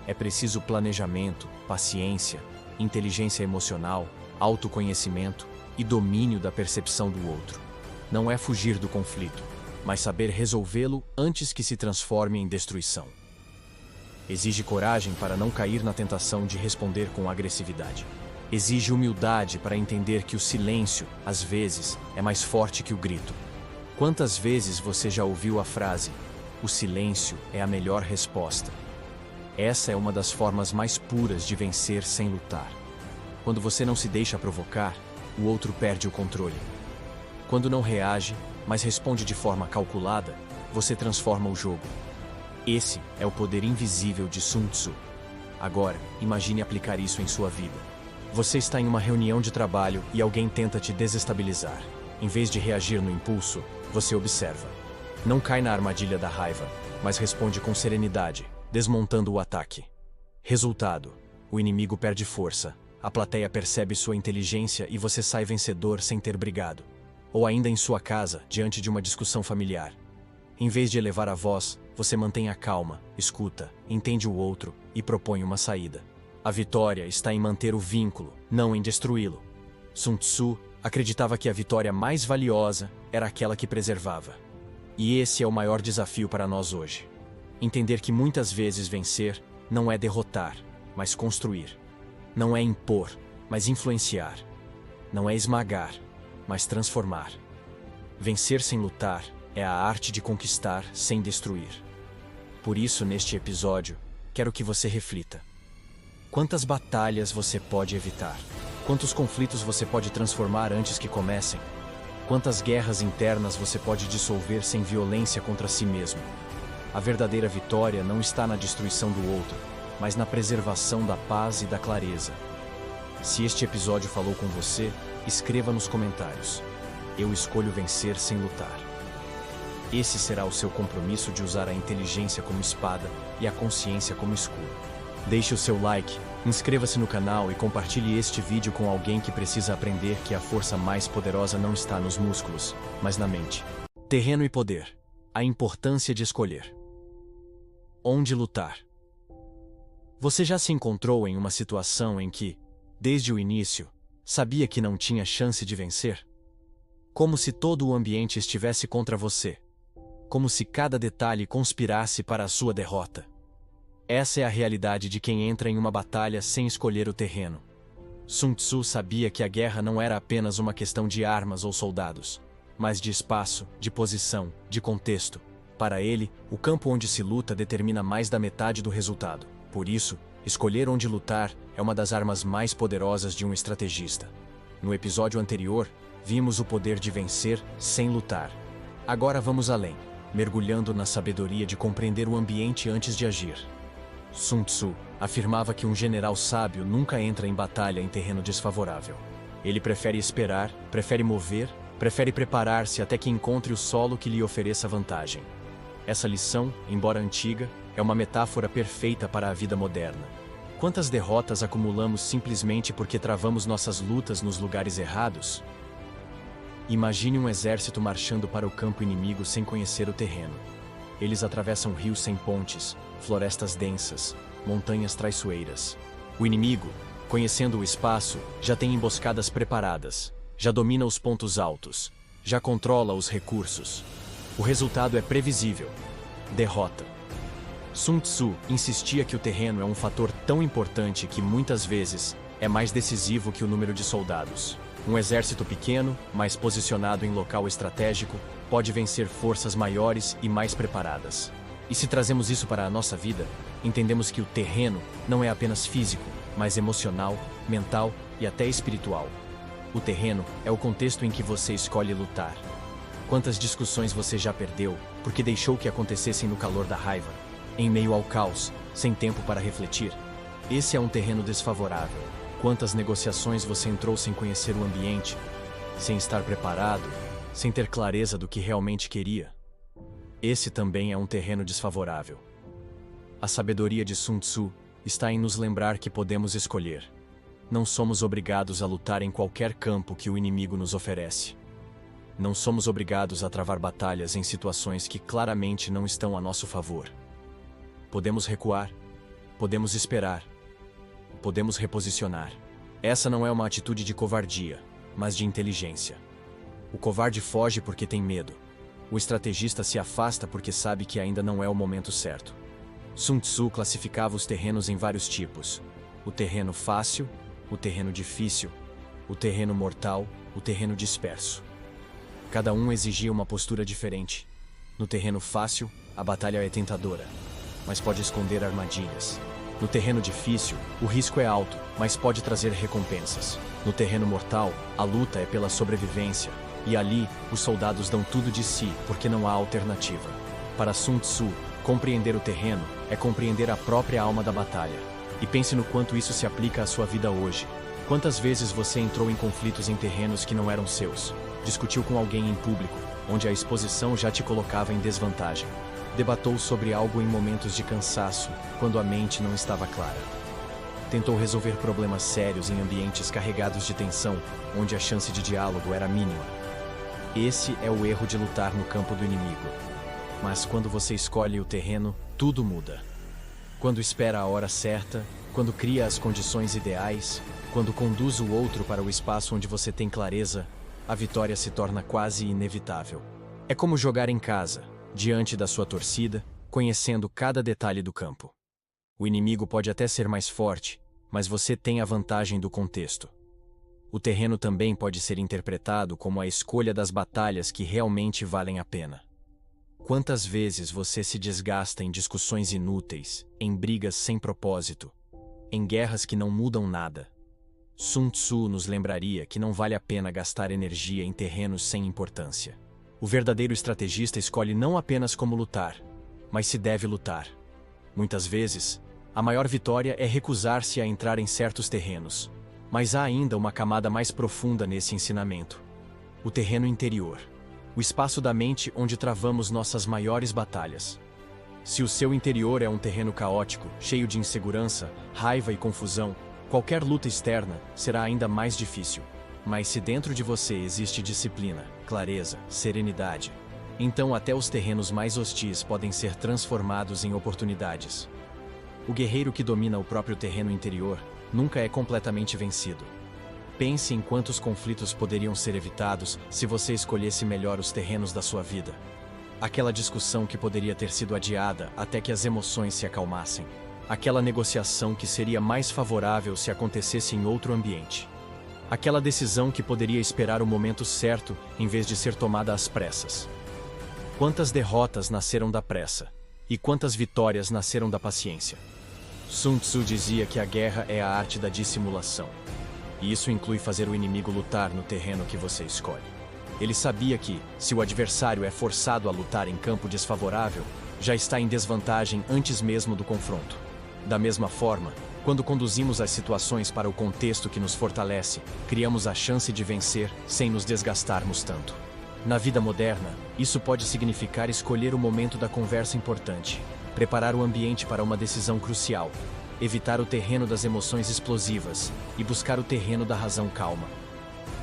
É preciso planejamento, paciência, inteligência emocional, autoconhecimento e domínio da percepção do outro. Não é fugir do conflito, mas saber resolvê-lo antes que se transforme em destruição. Exige coragem para não cair na tentação de responder com agressividade. Exige humildade para entender que o silêncio, às vezes, é mais forte que o grito. Quantas vezes você já ouviu a frase: "O silêncio é a melhor resposta"? Essa é uma das formas mais puras de vencer sem lutar. Quando você não se deixa provocar, o outro perde o controle. Quando não reage, mas responde de forma calculada, você transforma o jogo. Esse é o poder invisível de Sun Tzu. Agora, imagine aplicar isso em sua vida. Você está em uma reunião de trabalho e alguém tenta te desestabilizar. Em vez de reagir no impulso, você observa. Não cai na armadilha da raiva, mas responde com serenidade, desmontando o ataque. Resultado: o inimigo perde força, a plateia percebe sua inteligência e você sai vencedor sem ter brigado. Ou ainda em sua casa, diante de uma discussão familiar. Em vez de elevar a voz, você mantém a calma, escuta, entende o outro e propõe uma saída. A vitória está em manter o vínculo, não em destruí-lo. Sun Tzu acreditava que a vitória mais valiosa era aquela que preservava. E esse é o maior desafio para nós hoje. Entender que muitas vezes vencer não é derrotar, mas construir. Não é impor, mas influenciar. Não é esmagar, mas transformar. Vencer sem lutar é a arte de conquistar sem destruir. Por isso, neste episódio, quero que você reflita. Quantas batalhas você pode evitar? Quantos conflitos você pode transformar antes que comecem? Quantas guerras internas você pode dissolver sem violência contra si mesmo? A verdadeira vitória não está na destruição do outro, mas na preservação da paz e da clareza. Se este episódio falou com você, escreva nos comentários. Eu escolho vencer sem lutar. Esse será o seu compromisso de usar a inteligência como espada e a consciência como escudo. Deixe o seu like, inscreva-se no canal e compartilhe este vídeo com alguém que precisa aprender que a força mais poderosa não está nos músculos, mas na mente. Terreno e poder. A importância de escolher. Onde lutar? Você já se encontrou em uma situação em que, desde o início, sabia que não tinha chance de vencer? Como se todo o ambiente estivesse contra você. Como se cada detalhe conspirasse para a sua derrota. Essa é a realidade de quem entra em uma batalha sem escolher o terreno. Sun Tzu sabia que a guerra não era apenas uma questão de armas ou soldados, mas de espaço, de posição, de contexto. Para ele, o campo onde se luta determina mais da metade do resultado. Por isso, escolher onde lutar é uma das armas mais poderosas de um estrategista. No episódio anterior, vimos o poder de vencer sem lutar. Agora vamos além, mergulhando na sabedoria de compreender o ambiente antes de agir. Sun Tzu afirmava que um general sábio nunca entra em batalha em terreno desfavorável. Ele prefere esperar, prefere mover, prefere preparar-se até que encontre o solo que lhe ofereça vantagem. Essa lição, embora antiga, é uma metáfora perfeita para a vida moderna. Quantas derrotas acumulamos simplesmente porque travamos nossas lutas nos lugares errados? Imagine um exército marchando para o campo inimigo sem conhecer o terreno. Eles atravessam rios sem pontes, florestas densas, montanhas traiçoeiras. O inimigo, conhecendo o espaço, já tem emboscadas preparadas, já domina os pontos altos, já controla os recursos. O resultado é previsível: derrota. Sun Tzu insistia que o terreno é um fator tão importante que muitas vezes é mais decisivo que o número de soldados. Um exército pequeno, mas posicionado em local estratégico, pode vencer forças maiores e mais preparadas. E se trazemos isso para a nossa vida, entendemos que o terreno não é apenas físico, mas emocional, mental e até espiritual. O terreno é o contexto em que você escolhe lutar. Quantas discussões você já perdeu porque deixou que acontecessem no calor da raiva, em meio ao caos, sem tempo para refletir? Esse é um terreno desfavorável. Quantas negociações você entrou sem conhecer o ambiente, sem estar preparado, sem ter clareza do que realmente queria? Esse também é um terreno desfavorável. A sabedoria de Sun Tzu está em nos lembrar que podemos escolher. Não somos obrigados a lutar em qualquer campo que o inimigo nos oferece. Não somos obrigados a travar batalhas em situações que claramente não estão a nosso favor. Podemos recuar, podemos esperar, podemos reposicionar. Essa não é uma atitude de covardia, mas de inteligência. O covarde foge porque tem medo. O estrategista se afasta porque sabe que ainda não é o momento certo. Sun Tzu classificava os terrenos em vários tipos: o terreno fácil, o terreno difícil, o terreno mortal, o terreno disperso. Cada um exigia uma postura diferente. No terreno fácil, a batalha é tentadora, mas pode esconder armadilhas. No terreno difícil, o risco é alto, mas pode trazer recompensas. No terreno mortal, a luta é pela sobrevivência, e ali, os soldados dão tudo de si porque não há alternativa. Para Sun Tzu, compreender o terreno é compreender a própria alma da batalha. E pense no quanto isso se aplica à sua vida hoje. Quantas vezes você entrou em conflitos em terrenos que não eram seus? Discutiu com alguém em público, onde a exposição já te colocava em desvantagem? Debatou sobre algo em momentos de cansaço, quando a mente não estava clara. Tentou resolver problemas sérios em ambientes carregados de tensão, onde a chance de diálogo era mínima. Esse é o erro de lutar no campo do inimigo. Mas quando você escolhe o terreno, tudo muda. Quando espera a hora certa, quando cria as condições ideais, quando conduz o outro para o espaço onde você tem clareza, a vitória se torna quase inevitável. É como jogar em casa, diante da sua torcida, conhecendo cada detalhe do campo. O inimigo pode até ser mais forte, mas você tem a vantagem do contexto. O terreno também pode ser interpretado como a escolha das batalhas que realmente valem a pena. Quantas vezes você se desgasta em discussões inúteis, em brigas sem propósito, em guerras que não mudam nada? Sun Tzu nos lembraria que não vale a pena gastar energia em terrenos sem importância. O verdadeiro estrategista escolhe não apenas como lutar, mas se deve lutar. Muitas vezes, a maior vitória é recusar-se a entrar em certos terrenos. Mas há ainda uma camada mais profunda nesse ensinamento. O terreno interior. O espaço da mente onde travamos nossas maiores batalhas. Se o seu interior é um terreno caótico, cheio de insegurança, raiva e confusão, qualquer luta externa será ainda mais difícil. Mas se dentro de você existe disciplina, clareza, serenidade, então até os terrenos mais hostis podem ser transformados em oportunidades. O guerreiro que domina o próprio terreno interior nunca é completamente vencido. Pense em quantos conflitos poderiam ser evitados se você escolhesse melhor os terrenos da sua vida. Aquela discussão que poderia ter sido adiada até que as emoções se acalmassem. Aquela negociação que seria mais favorável se acontecesse em outro ambiente. Aquela decisão que poderia esperar o momento certo em vez de ser tomada às pressas. Quantas derrotas nasceram da pressa? E quantas vitórias nasceram da paciência? Sun Tzu dizia que a guerra é a arte da dissimulação. E isso inclui fazer o inimigo lutar no terreno que você escolhe. Ele sabia que, se o adversário é forçado a lutar em campo desfavorável, já está em desvantagem antes mesmo do confronto. Da mesma forma, quando conduzimos as situações para o contexto que nos fortalece, criamos a chance de vencer sem nos desgastarmos tanto. Na vida moderna, isso pode significar escolher o momento da conversa importante, preparar o ambiente para uma decisão crucial, evitar o terreno das emoções explosivas e buscar o terreno da razão calma.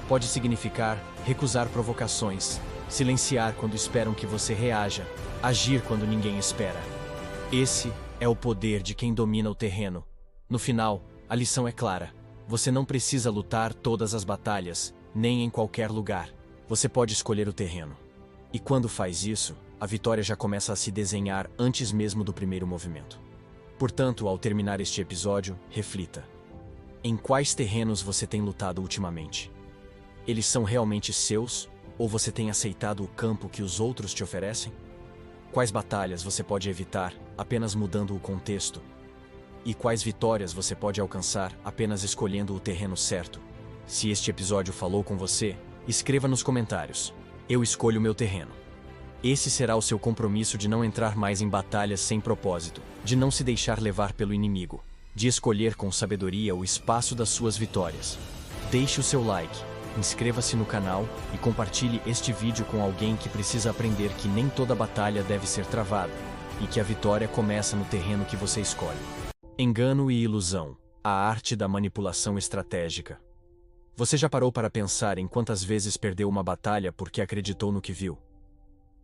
Pode significar recusar provocações, silenciar quando esperam que você reaja, agir quando ninguém espera. Esse é o poder de quem domina o terreno. No final, a lição é clara. Você não precisa lutar todas as batalhas, nem em qualquer lugar. Você pode escolher o terreno. E quando faz isso, a vitória já começa a se desenhar antes mesmo do primeiro movimento. Portanto, ao terminar este episódio, reflita. Em quais terrenos você tem lutado ultimamente? Eles são realmente seus, ou você tem aceitado o campo que os outros te oferecem? Quais batalhas você pode evitar apenas mudando o contexto? E quais vitórias você pode alcançar apenas escolhendo o terreno certo? Se este episódio falou com você, escreva nos comentários. Eu escolho meu terreno. Esse será o seu compromisso de não entrar mais em batalhas sem propósito, de não se deixar levar pelo inimigo, de escolher com sabedoria o espaço das suas vitórias. Deixe o seu like, inscreva-se no canal e compartilhe este vídeo com alguém que precisa aprender que nem toda batalha deve ser travada, e que a vitória começa no terreno que você escolhe. Engano e ilusão, a arte da manipulação estratégica. Você já parou para pensar em quantas vezes perdeu uma batalha porque acreditou no que viu?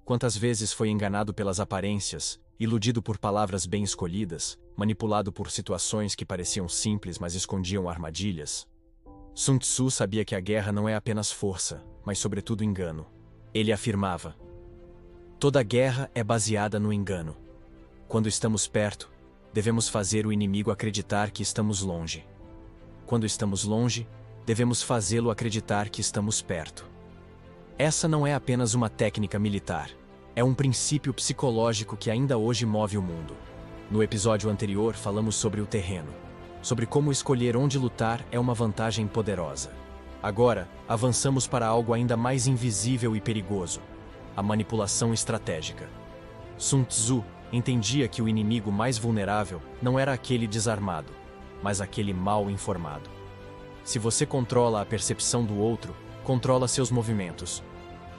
Quantas vezes foi enganado pelas aparências, iludido por palavras bem escolhidas, manipulado por situações que pareciam simples mas escondiam armadilhas? Sun Tzu sabia que a guerra não é apenas força, mas sobretudo engano. Ele afirmava: toda guerra é baseada no engano. Quando estamos perto, devemos fazer o inimigo acreditar que estamos longe. Quando estamos longe, devemos fazê-lo acreditar que estamos perto. Essa não é apenas uma técnica militar. É um princípio psicológico que ainda hoje move o mundo. No episódio anterior falamos sobre o terreno, sobre como escolher onde lutar é uma vantagem poderosa. Agora, avançamos para algo ainda mais invisível e perigoso: a manipulação estratégica. Sun Tzu entendia que o inimigo mais vulnerável não era aquele desarmado, mas aquele mal informado. Se você controla a percepção do outro, controla seus movimentos.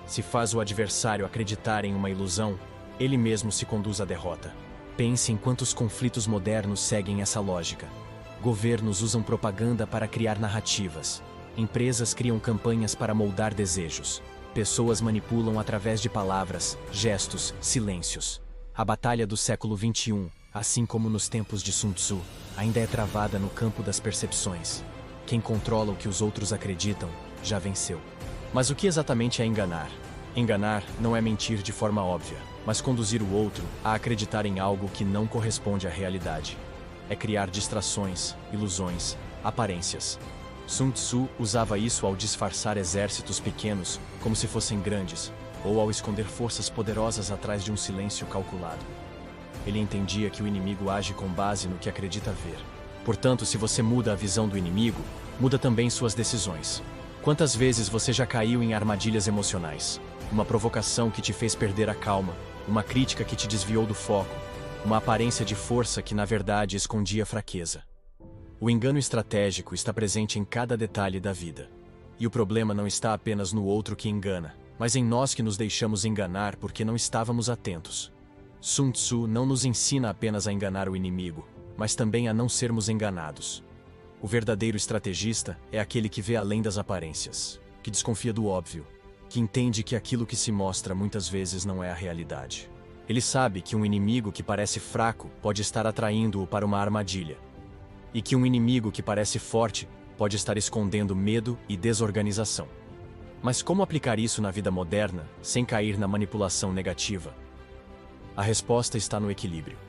Se faz o adversário acreditar em uma ilusão, ele mesmo se conduz à derrota. Pense em quantos conflitos modernos seguem essa lógica. Governos usam propaganda para criar narrativas. Empresas criam campanhas para moldar desejos. Pessoas manipulam através de palavras, gestos, silêncios. A batalha do século XXI, assim como nos tempos de Sun Tzu, ainda é travada no campo das percepções. Quem controla o que os outros acreditam, já venceu. Mas o que exatamente é enganar? Enganar não é mentir de forma óbvia, mas conduzir o outro a acreditar em algo que não corresponde à realidade. É criar distrações, ilusões, aparências. Sun Tzu usava isso ao disfarçar exércitos pequenos como se fossem grandes, ou ao esconder forças poderosas atrás de um silêncio calculado. Ele entendia que o inimigo age com base no que acredita ver. Portanto, se você muda a visão do inimigo, muda também suas decisões. Quantas vezes você já caiu em armadilhas emocionais? Uma provocação que te fez perder a calma, uma crítica que te desviou do foco, uma aparência de força que na verdade escondia fraqueza. O engano estratégico está presente em cada detalhe da vida. E o problema não está apenas no outro que engana, mas em nós que nos deixamos enganar porque não estávamos atentos. Sun Tzu não nos ensina apenas a enganar o inimigo, mas também a não sermos enganados. O verdadeiro estrategista é aquele que vê além das aparências, que desconfia do óbvio, que entende que aquilo que se mostra muitas vezes não é a realidade. Ele sabe que um inimigo que parece fraco pode estar atraindo-o para uma armadilha, e que um inimigo que parece forte pode estar escondendo medo e desorganização. Mas como aplicar isso na vida moderna, sem cair na manipulação negativa? A resposta está no equilíbrio.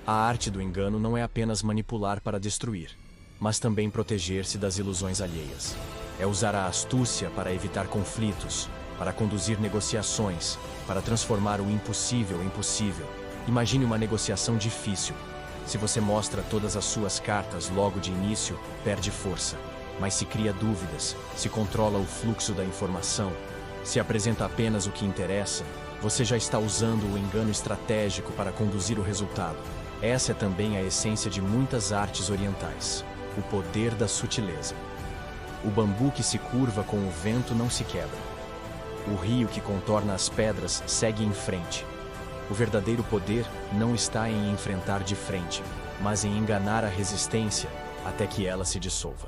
A arte do engano não é apenas manipular para destruir, mas também proteger-se das ilusões alheias. É usar a astúcia para evitar conflitos, para conduzir negociações, para transformar o impossível em possível. Imagine uma negociação difícil. Se você mostra todas as suas cartas logo de início, perde força. Mas se cria dúvidas, se controla o fluxo da informação, se apresenta apenas o que interessa, você já está usando o engano estratégico para conduzir o resultado. Essa é também a essência de muitas artes orientais. O poder da sutileza. O bambu que se curva com o vento não se quebra. O rio que contorna as pedras segue em frente. O verdadeiro poder não está em enfrentar de frente, mas em enganar a resistência até que ela se dissolva.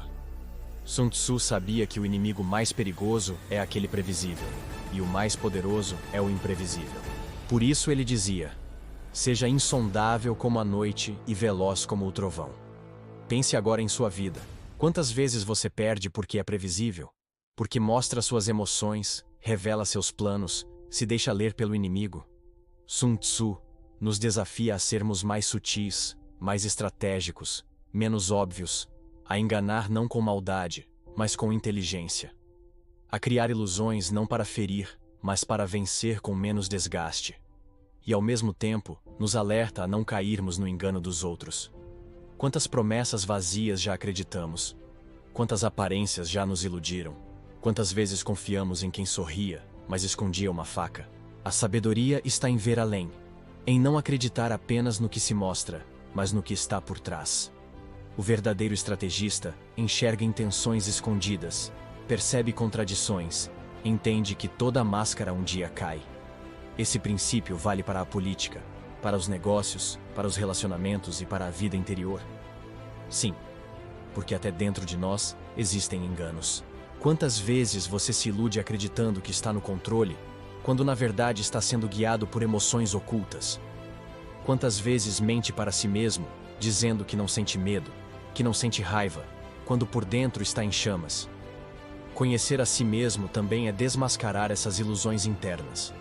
Sun Tzu sabia que o inimigo mais perigoso é aquele previsível, e o mais poderoso é o imprevisível. Por isso ele dizia: seja insondável como a noite e veloz como o trovão. Pense agora em sua vida. Quantas vezes você perde porque é previsível? Porque mostra suas emoções, revela seus planos, se deixa ler pelo inimigo? Sun Tzu nos desafia a sermos mais sutis, mais estratégicos, menos óbvios, a enganar não com maldade, mas com inteligência. A criar ilusões não para ferir, mas para vencer com menos desgaste. E ao mesmo tempo, nos alerta a não cairmos no engano dos outros. Quantas promessas vazias já acreditamos? Quantas aparências já nos iludiram? Quantas vezes confiamos em quem sorria, mas escondia uma faca? A sabedoria está em ver além, em não acreditar apenas no que se mostra, mas no que está por trás. O verdadeiro estrategista enxerga intenções escondidas, percebe contradições, entende que toda máscara um dia cai. Esse princípio vale para a política, para os negócios, para os relacionamentos e para a vida interior. Sim, porque até dentro de nós existem enganos. Quantas vezes você se ilude acreditando que está no controle, quando na verdade está sendo guiado por emoções ocultas? Quantas vezes mente para si mesmo, dizendo que não sente medo, que não sente raiva, quando por dentro está em chamas? Conhecer a si mesmo também é desmascarar essas ilusões internas.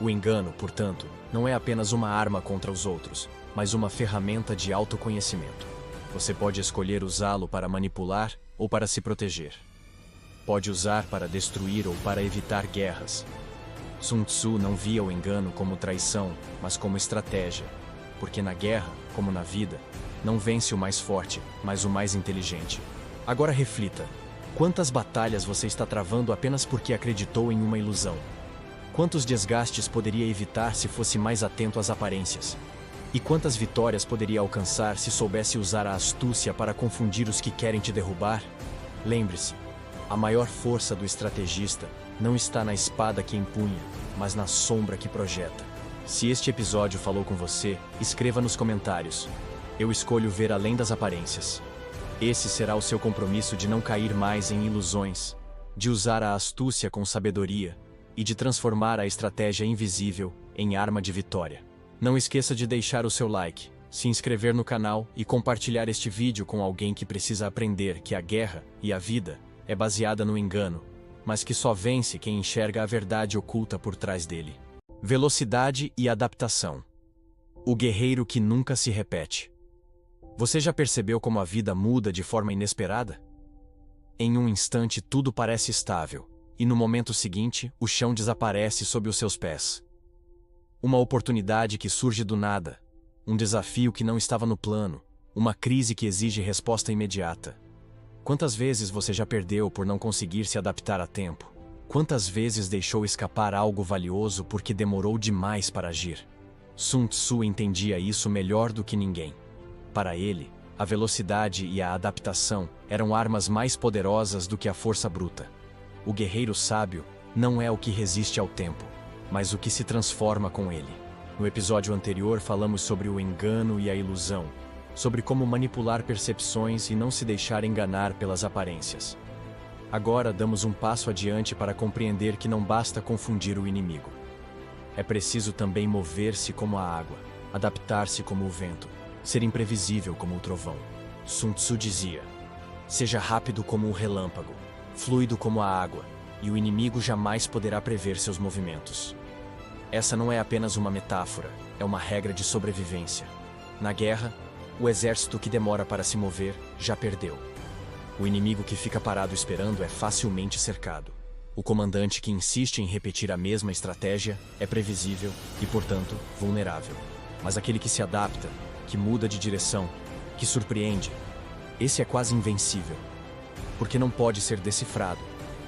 O engano, portanto, não é apenas uma arma contra os outros, mas uma ferramenta de autoconhecimento. Você pode escolher usá-lo para manipular ou para se proteger. Pode usar para destruir ou para evitar guerras. Sun Tzu não via o engano como traição, mas como estratégia, porque na guerra, como na vida, não vence o mais forte, mas o mais inteligente. Agora reflita: quantas batalhas você está travando apenas porque acreditou em uma ilusão? Quantos desgastes poderia evitar se fosse mais atento às aparências? E quantas vitórias poderia alcançar se soubesse usar a astúcia para confundir os que querem te derrubar? Lembre-se, a maior força do estrategista não está na espada que empunha, mas na sombra que projeta. Se este episódio falou com você, escreva nos comentários. Eu escolho ver além das aparências. Esse será o seu compromisso de não cair mais em ilusões, de usar a astúcia com sabedoria e de transformar a estratégia invisível em arma de vitória. Não esqueça de deixar o seu like, se inscrever no canal e compartilhar este vídeo com alguém que precisa aprender que a guerra e a vida é baseada no engano, mas que só vence quem enxerga a verdade oculta por trás dele. Velocidade e adaptação. O guerreiro que nunca se repete. Você já percebeu como a vida muda de forma inesperada? Em um instante tudo parece estável, e no momento seguinte o chão desaparece sob os seus pés. Uma oportunidade que surge do nada, um desafio que não estava no plano, uma crise que exige resposta imediata. Quantas vezes você já perdeu por não conseguir se adaptar a tempo? Quantas vezes deixou escapar algo valioso porque demorou demais para agir? Sun Tzu entendia isso melhor do que ninguém. Para ele, a velocidade e a adaptação eram armas mais poderosas do que a força bruta. O guerreiro sábio não é o que resiste ao tempo, mas o que se transforma com ele. No episódio anterior falamos sobre o engano e a ilusão, sobre como manipular percepções e não se deixar enganar pelas aparências. Agora damos um passo adiante para compreender que não basta confundir o inimigo. É preciso também mover-se como a água, adaptar-se como o vento, ser imprevisível como o trovão. Sun Tzu dizia: seja rápido como o relâmpago, fluido como a água, e o inimigo jamais poderá prever seus movimentos. Essa não é apenas uma metáfora, é uma regra de sobrevivência. Na guerra, o exército que demora para se mover já perdeu. O inimigo que fica parado esperando é facilmente cercado. O comandante que insiste em repetir a mesma estratégia é previsível e, portanto, vulnerável. Mas aquele que se adapta, que muda de direção, que surpreende, esse é quase invencível. Porque não pode ser decifrado,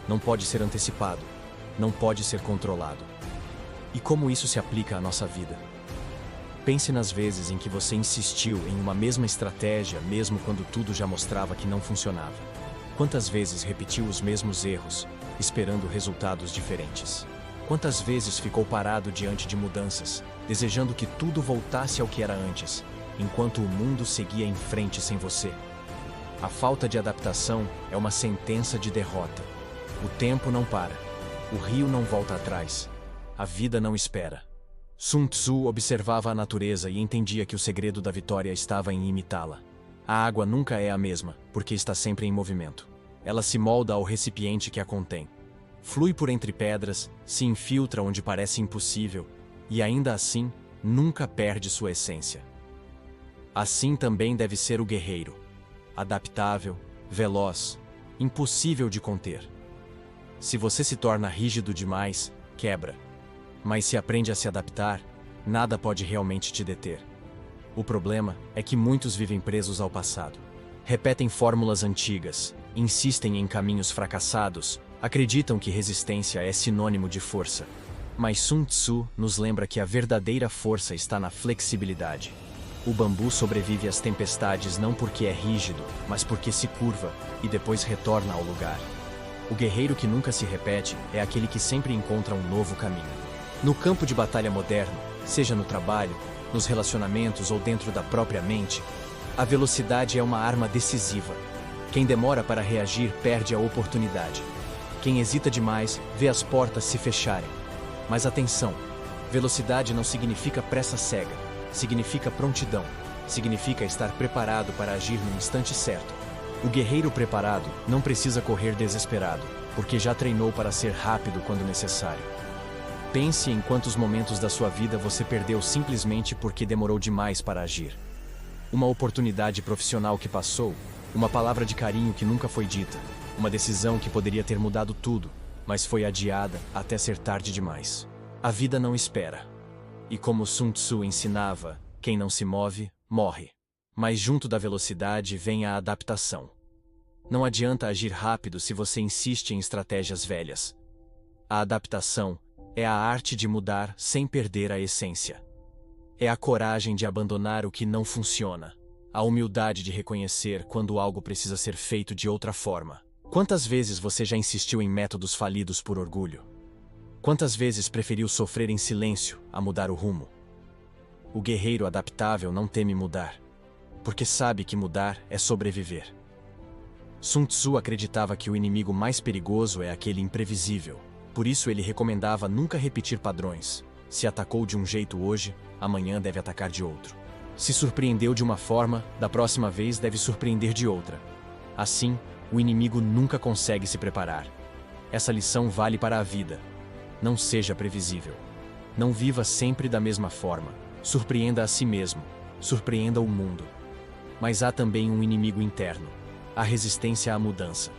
não pode ser antecipado, não pode ser controlado. E como isso se aplica à nossa vida? Pense nas vezes em que você insistiu em uma mesma estratégia, mesmo quando tudo já mostrava que não funcionava. Quantas vezes repetiu os mesmos erros, esperando resultados diferentes? Quantas vezes ficou parado diante de mudanças, desejando que tudo voltasse ao que era antes, enquanto o mundo seguia em frente sem você? A falta de adaptação é uma sentença de derrota. O tempo não para, o rio não volta atrás, a vida não espera. Sun Tzu observava a natureza e entendia que o segredo da vitória estava em imitá-la. A água nunca é a mesma, porque está sempre em movimento. Ela se molda ao recipiente que a contém. Flui por entre pedras, se infiltra onde parece impossível, e ainda assim, nunca perde sua essência. Assim também deve ser o guerreiro. Adaptável, veloz, impossível de conter. Se você se torna rígido demais, quebra. Mas se aprende a se adaptar, nada pode realmente te deter. O problema é que muitos vivem presos ao passado. Repetem fórmulas antigas, insistem em caminhos fracassados, acreditam que resistência é sinônimo de força. Mas Sun Tzu nos lembra que a verdadeira força está na flexibilidade. O bambu sobrevive às tempestades não porque é rígido, mas porque se curva e depois retorna ao lugar. O guerreiro que nunca se repete é aquele que sempre encontra um novo caminho. No campo de batalha moderno, seja no trabalho, nos relacionamentos ou dentro da própria mente, a velocidade é uma arma decisiva. Quem demora para reagir perde a oportunidade. Quem hesita demais vê as portas se fecharem. Mas atenção, velocidade não significa pressa cega, significa prontidão, significa estar preparado para agir no instante certo. O guerreiro preparado não precisa correr desesperado, porque já treinou para ser rápido quando necessário. Pense em quantos momentos da sua vida você perdeu simplesmente porque demorou demais para agir. Uma oportunidade profissional que passou, uma palavra de carinho que nunca foi dita, uma decisão que poderia ter mudado tudo, mas foi adiada até ser tarde demais. A vida não espera. E como Sun Tzu ensinava, quem não se move, morre. Mas junto da velocidade vem a adaptação. Não adianta agir rápido se você insiste em estratégias velhas. A adaptação é a arte de mudar sem perder a essência. É a coragem de abandonar o que não funciona. A humildade de reconhecer quando algo precisa ser feito de outra forma. Quantas vezes você já insistiu em métodos falidos por orgulho? Quantas vezes preferiu sofrer em silêncio a mudar o rumo? O guerreiro adaptável não teme mudar, porque sabe que mudar é sobreviver. Sun Tzu acreditava que o inimigo mais perigoso é aquele imprevisível. Por isso ele recomendava nunca repetir padrões. Se atacou de um jeito hoje, amanhã deve atacar de outro. Se surpreendeu de uma forma, da próxima vez deve surpreender de outra. Assim, o inimigo nunca consegue se preparar. Essa lição vale para a vida. Não seja previsível. Não viva sempre da mesma forma. Surpreenda a si mesmo. Surpreenda o mundo. Mas há também um inimigo interno. A resistência à mudança.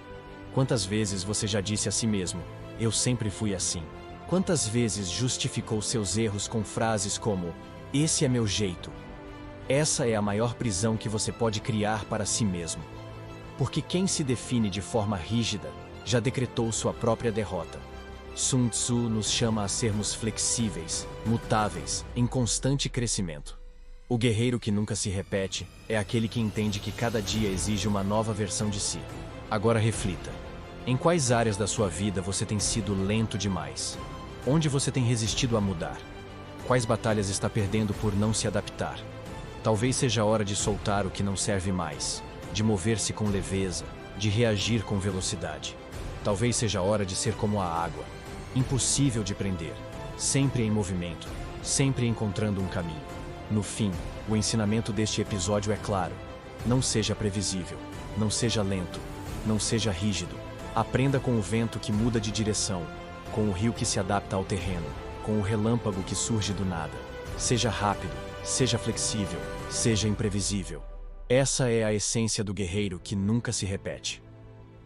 Quantas vezes você já disse a si mesmo: eu sempre fui assim? Quantas vezes justificou seus erros com frases como: esse é meu jeito? Essa é a maior prisão que você pode criar para si mesmo. Porque quem se define de forma rígida já decretou sua própria derrota. Sun Tzu nos chama a sermos flexíveis, mutáveis, em constante crescimento. O guerreiro que nunca se repete é aquele que entende que cada dia exige uma nova versão de si. Agora reflita. Em quais áreas da sua vida você tem sido lento demais? Onde você tem resistido a mudar? Quais batalhas está perdendo por não se adaptar? Talvez seja a hora de soltar o que não serve mais, de mover-se com leveza, de reagir com velocidade. Talvez seja a hora de ser como a água, impossível de prender, sempre em movimento, sempre encontrando um caminho. No fim, o ensinamento deste episódio é claro: não seja previsível, não seja lento, não seja rígido. Aprenda com o vento que muda de direção, com o rio que se adapta ao terreno, com o relâmpago que surge do nada. Seja rápido, seja flexível, seja imprevisível. Essa é a essência do guerreiro que nunca se repete.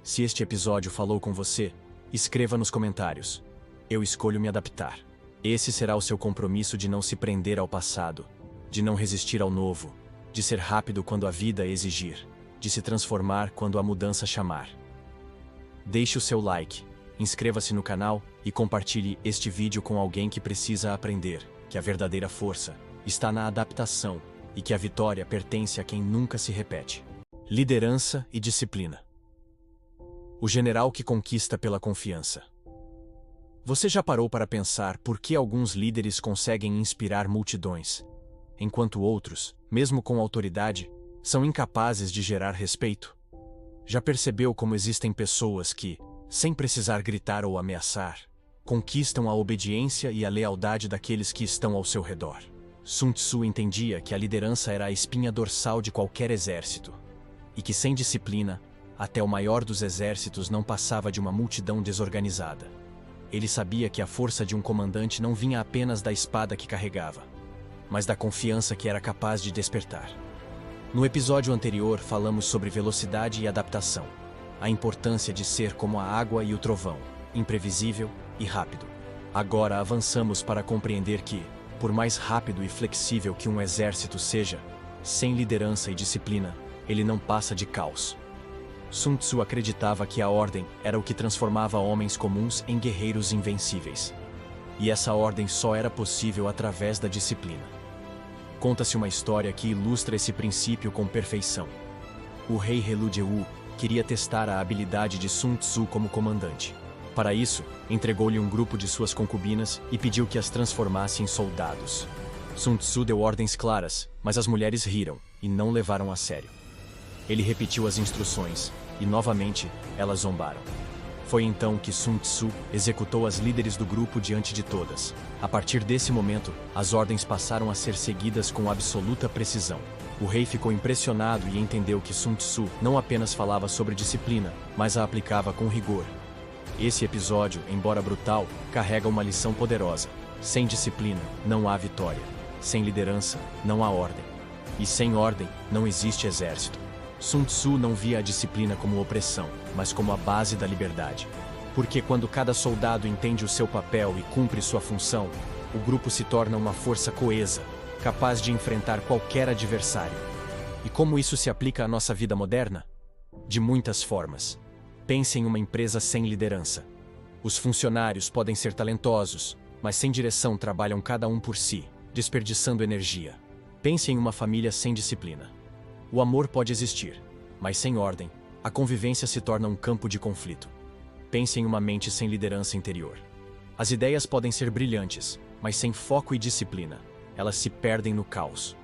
Se este episódio falou com você, escreva nos comentários. Eu escolho me adaptar. Esse será o seu compromisso de não se prender ao passado, de não resistir ao novo, de ser rápido quando a vida exigir, de se transformar quando a mudança chamar. Deixe o seu like, inscreva-se no canal e compartilhe este vídeo com alguém que precisa aprender que a verdadeira força está na adaptação e que a vitória pertence a quem nunca se repete. Liderança e disciplina. O general que conquista pela confiança. Você já parou para pensar por que alguns líderes conseguem inspirar multidões, enquanto outros, mesmo com autoridade, são incapazes de gerar respeito? Já percebeu como existem pessoas que, sem precisar gritar ou ameaçar, conquistam a obediência e a lealdade daqueles que estão ao seu redor? Sun Tzu entendia que a liderança era a espinha dorsal de qualquer exército, e que sem disciplina, até o maior dos exércitos não passava de uma multidão desorganizada. Ele sabia que a força de um comandante não vinha apenas da espada que carregava, mas da confiança que era capaz de despertar. No episódio anterior, falamos sobre velocidade e adaptação, a importância de ser como a água e o trovão, imprevisível e rápido. Agora avançamos para compreender que, por mais rápido e flexível que um exército seja, sem liderança e disciplina, ele não passa de caos. Sun Tzu acreditava que a ordem era o que transformava homens comuns em guerreiros invencíveis. E essa ordem só era possível através da disciplina. Conta-se uma história que ilustra esse princípio com perfeição. O rei Helujeu queria testar a habilidade de Sun Tzu como comandante. Para isso, entregou-lhe um grupo de suas concubinas e pediu que as transformasse em soldados. Sun Tzu deu ordens claras, mas as mulheres riram e não levaram a sério. Ele repetiu as instruções, e novamente, elas zombaram. Foi então que Sun Tzu executou as líderes do grupo diante de todas. A partir desse momento, as ordens passaram a ser seguidas com absoluta precisão. O rei ficou impressionado e entendeu que Sun Tzu não apenas falava sobre disciplina, mas a aplicava com rigor. Esse episódio, embora brutal, carrega uma lição poderosa. Sem disciplina, não há vitória. Sem liderança, não há ordem. E sem ordem, não existe exército. Sun Tzu não via a disciplina como opressão, mas como a base da liberdade. Porque quando cada soldado entende o seu papel e cumpre sua função, o grupo se torna uma força coesa, capaz de enfrentar qualquer adversário. E como isso se aplica à nossa vida moderna? De muitas formas. Pense em uma empresa sem liderança. Os funcionários podem ser talentosos, mas sem direção trabalham cada um por si, desperdiçando energia. Pense em uma família sem disciplina. O amor pode existir, mas sem ordem, a convivência se torna um campo de conflito. Pense em uma mente sem liderança interior. As ideias podem ser brilhantes, mas sem foco e disciplina, elas se perdem no caos.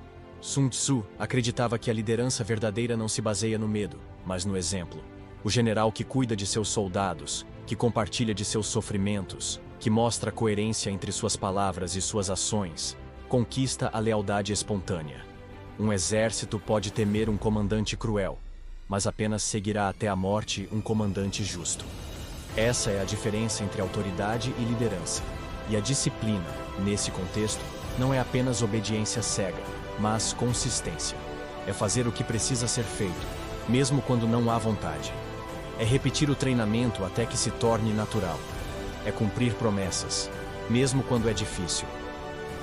Sun Tzu acreditava que a liderança verdadeira não se baseia no medo, mas no exemplo. O general que cuida de seus soldados, que compartilha de seus sofrimentos, que mostra coerência entre suas palavras e suas ações, conquista a lealdade espontânea. Um exército pode temer um comandante cruel, mas apenas seguirá até a morte um comandante justo. Essa é a diferença entre autoridade e liderança. E a disciplina, nesse contexto, não é apenas obediência cega, mas consistência. É fazer o que precisa ser feito, mesmo quando não há vontade. É repetir o treinamento até que se torne natural. É cumprir promessas, mesmo quando é difícil.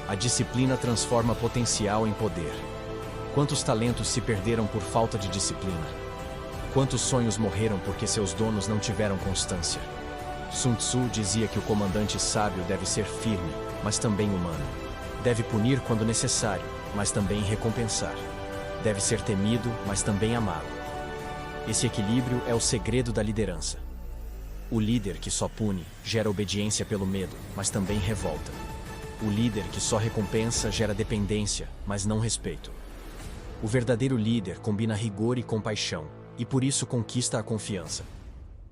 A disciplina transforma potencial em poder. Quantos talentos se perderam por falta de disciplina? Quantos sonhos morreram porque seus donos não tiveram constância? Sun Tzu dizia que o comandante sábio deve ser firme, mas também humano. Deve punir quando necessário, mas também recompensar. Deve ser temido, mas também amado. Esse equilíbrio é o segredo da liderança. O líder que só pune gera obediência pelo medo, mas também revolta. O líder que só recompensa gera dependência, mas não respeito. O verdadeiro líder combina rigor e compaixão, e por isso conquista a confiança.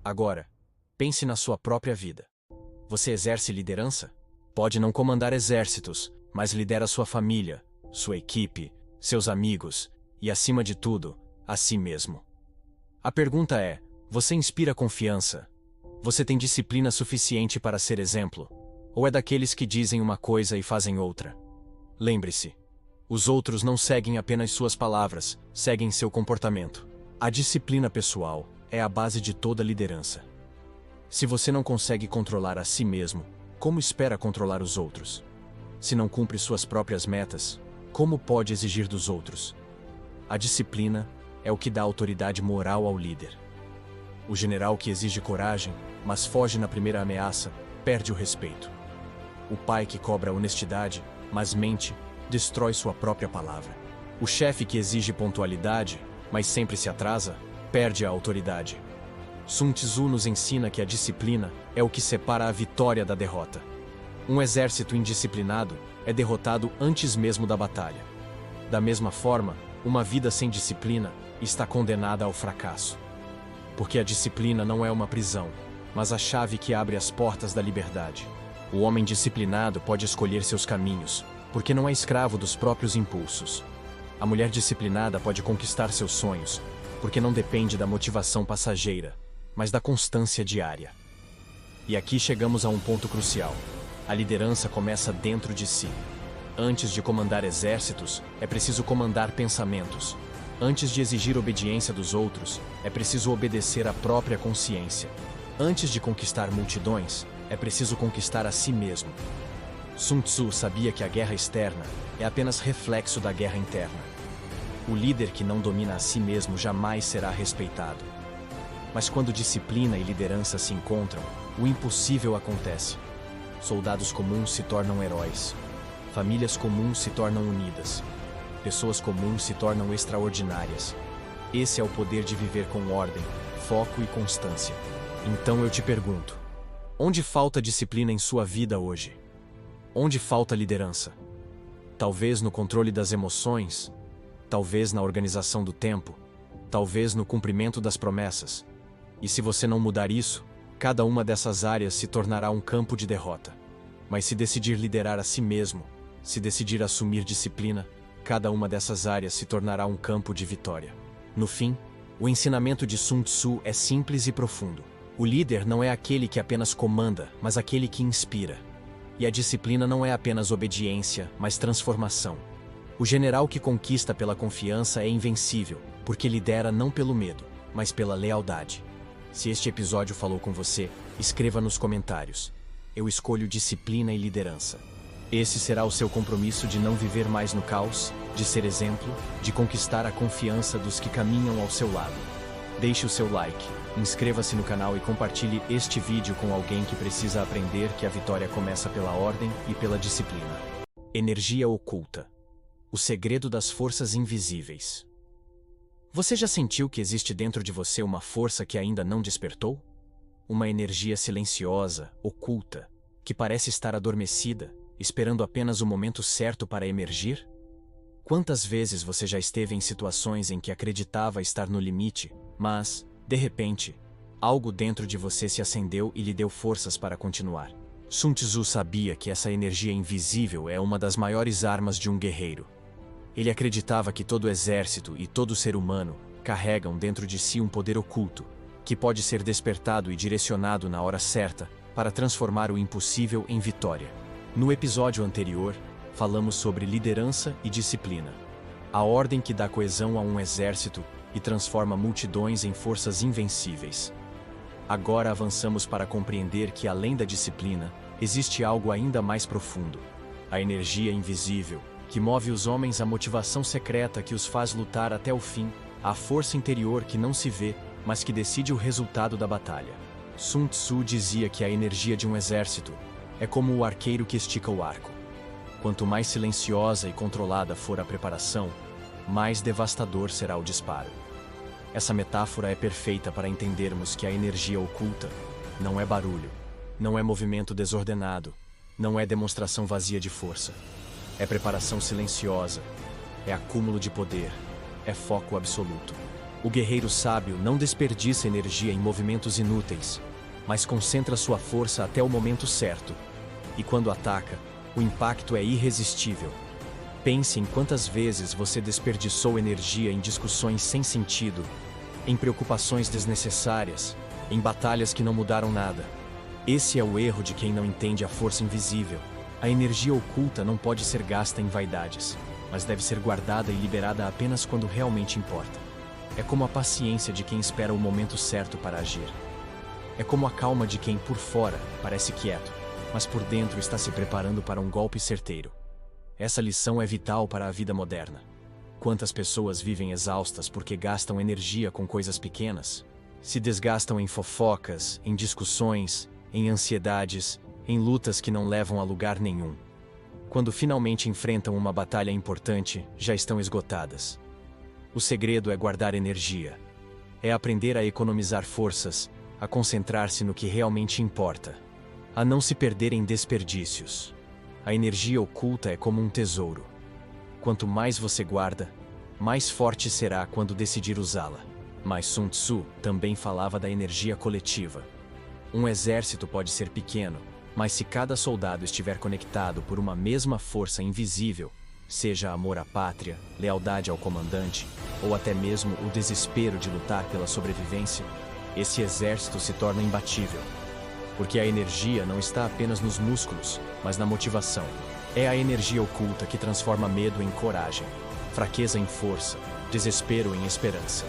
Agora, pense na sua própria vida. Você exerce liderança? Pode não comandar exércitos, mas lidera sua família, sua equipe, seus amigos e, acima de tudo, a si mesmo. A pergunta é: você inspira confiança? Você tem disciplina suficiente para ser exemplo? Ou é daqueles que dizem uma coisa e fazem outra? Lembre-se, os outros não seguem apenas suas palavras, seguem seu comportamento. A disciplina pessoal é a base de toda liderança. Se você não consegue controlar a si mesmo, como espera controlar os outros? Se não cumpre suas próprias metas, como pode exigir dos outros? A disciplina é o que dá autoridade moral ao líder. O general que exige coragem, mas foge na primeira ameaça, perde o respeito. O pai que cobra honestidade, mas mente, destrói sua própria palavra. O chefe que exige pontualidade, mas sempre se atrasa, perde a autoridade. Sun Tzu nos ensina que a disciplina é o que separa a vitória da derrota. Um exército indisciplinado é derrotado antes mesmo da batalha. Da mesma forma, uma vida sem disciplina está condenada ao fracasso. Porque a disciplina não é uma prisão, mas a chave que abre as portas da liberdade. O homem disciplinado pode escolher seus caminhos, porque não é escravo dos próprios impulsos. A mulher disciplinada pode conquistar seus sonhos, porque não depende da motivação passageira, mas da constância diária. E aqui chegamos a um ponto crucial. A liderança começa dentro de si. Antes de comandar exércitos, é preciso comandar pensamentos. Antes de exigir obediência dos outros, é preciso obedecer à própria consciência. Antes de conquistar multidões, é preciso conquistar a si mesmo. Sun Tzu sabia que a guerra externa é apenas reflexo da guerra interna. O líder que não domina a si mesmo jamais será respeitado. Mas quando disciplina e liderança se encontram, o impossível acontece. Soldados comuns se tornam heróis. Famílias comuns se tornam unidas. Pessoas comuns se tornam extraordinárias. Esse é o poder de viver com ordem, foco e constância. Então eu te pergunto: onde falta disciplina em sua vida hoje? Onde falta liderança? Talvez no controle das emoções, talvez na organização do tempo, talvez no cumprimento das promessas. E se você não mudar isso, cada uma dessas áreas se tornará um campo de derrota. Mas se decidir liderar a si mesmo, se decidir assumir disciplina, cada uma dessas áreas se tornará um campo de vitória. No fim, o ensinamento de Sun Tzu é simples e profundo. O líder não é aquele que apenas comanda, mas aquele que inspira. E a disciplina não é apenas obediência, mas transformação. O general que conquista pela confiança é invencível, porque lidera não pelo medo, mas pela lealdade. Se este episódio falou com você, escreva nos comentários. Eu escolho disciplina e liderança. Esse será o seu compromisso de não viver mais no caos, de ser exemplo, de conquistar a confiança dos que caminham ao seu lado. Deixe o seu like, inscreva-se no canal e compartilhe este vídeo com alguém que precisa aprender que a vitória começa pela ordem e pela disciplina. Energia oculta. O segredo das forças invisíveis. Você já sentiu que existe dentro de você uma força que ainda não despertou? Uma energia silenciosa, oculta, que parece estar adormecida, esperando apenas o momento certo para emergir? Quantas vezes você já esteve em situações em que acreditava estar no limite, mas, de repente, algo dentro de você se acendeu e lhe deu forças para continuar? Sun Tzu sabia que essa energia invisível é uma das maiores armas de um guerreiro. Ele acreditava que todo exército e todo ser humano carregam dentro de si um poder oculto, que pode ser despertado e direcionado na hora certa para transformar o impossível em vitória. No episódio anterior, falamos sobre liderança e disciplina, a ordem que dá coesão a um exército e transforma multidões em forças invencíveis. Agora avançamos para compreender que, além da disciplina, existe algo ainda mais profundo: a energia invisível, que move os homens, a motivação secreta que os faz lutar até o fim, a força interior que não se vê, mas que decide o resultado da batalha. Sun Tzu dizia que a energia de um exército é como o arqueiro que estica o arco. Quanto mais silenciosa e controlada for a preparação, mais devastador será o disparo. Essa metáfora é perfeita para entendermos que a energia oculta não é barulho, não é movimento desordenado, não é demonstração vazia de força. É preparação silenciosa, é acúmulo de poder, é foco absoluto. O guerreiro sábio não desperdiça energia em movimentos inúteis, mas concentra sua força até o momento certo. E quando ataca, o impacto é irresistível. Pense em quantas vezes você desperdiçou energia em discussões sem sentido, em preocupações desnecessárias, em batalhas que não mudaram nada. Esse é o erro de quem não entende a força invisível. A energia oculta não pode ser gasta em vaidades, mas deve ser guardada e liberada apenas quando realmente importa. É como a paciência de quem espera o momento certo para agir. É como a calma de quem, por fora, parece quieto, mas por dentro está se preparando para um golpe certeiro. Essa lição é vital para a vida moderna. Quantas pessoas vivem exaustas porque gastam energia com coisas pequenas? Se desgastam em fofocas, em discussões, em ansiedades, em lutas que não levam a lugar nenhum. Quando finalmente enfrentam uma batalha importante, já estão esgotadas. O segredo é guardar energia. É aprender a economizar forças, a concentrar-se no que realmente importa, a não se perder em desperdícios. A energia oculta é como um tesouro. Quanto mais você guarda, mais forte será quando decidir usá-la. Mas Sun Tzu também falava da energia coletiva. Um exército pode ser pequeno, mas se cada soldado estiver conectado por uma mesma força invisível, seja amor à pátria, lealdade ao comandante, ou até mesmo o desespero de lutar pela sobrevivência, esse exército se torna imbatível. Porque a energia não está apenas nos músculos, mas na motivação. É a energia oculta que transforma medo em coragem, fraqueza em força, desespero em esperança.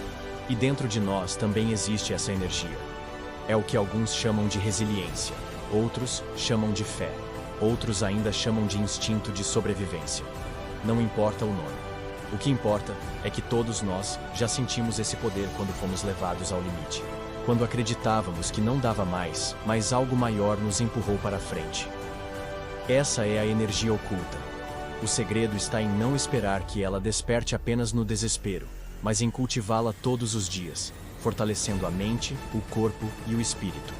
E dentro de nós também existe essa energia. É o que alguns chamam de resiliência, outros chamam de fé, outros ainda chamam de instinto de sobrevivência. Não importa o nome. O que importa é que todos nós já sentimos esse poder quando fomos levados ao limite. Quando acreditávamos que não dava mais, mas algo maior nos empurrou para frente. Essa é a energia oculta. O segredo está em não esperar que ela desperte apenas no desespero, mas em cultivá-la todos os dias, fortalecendo a mente, o corpo e o espírito.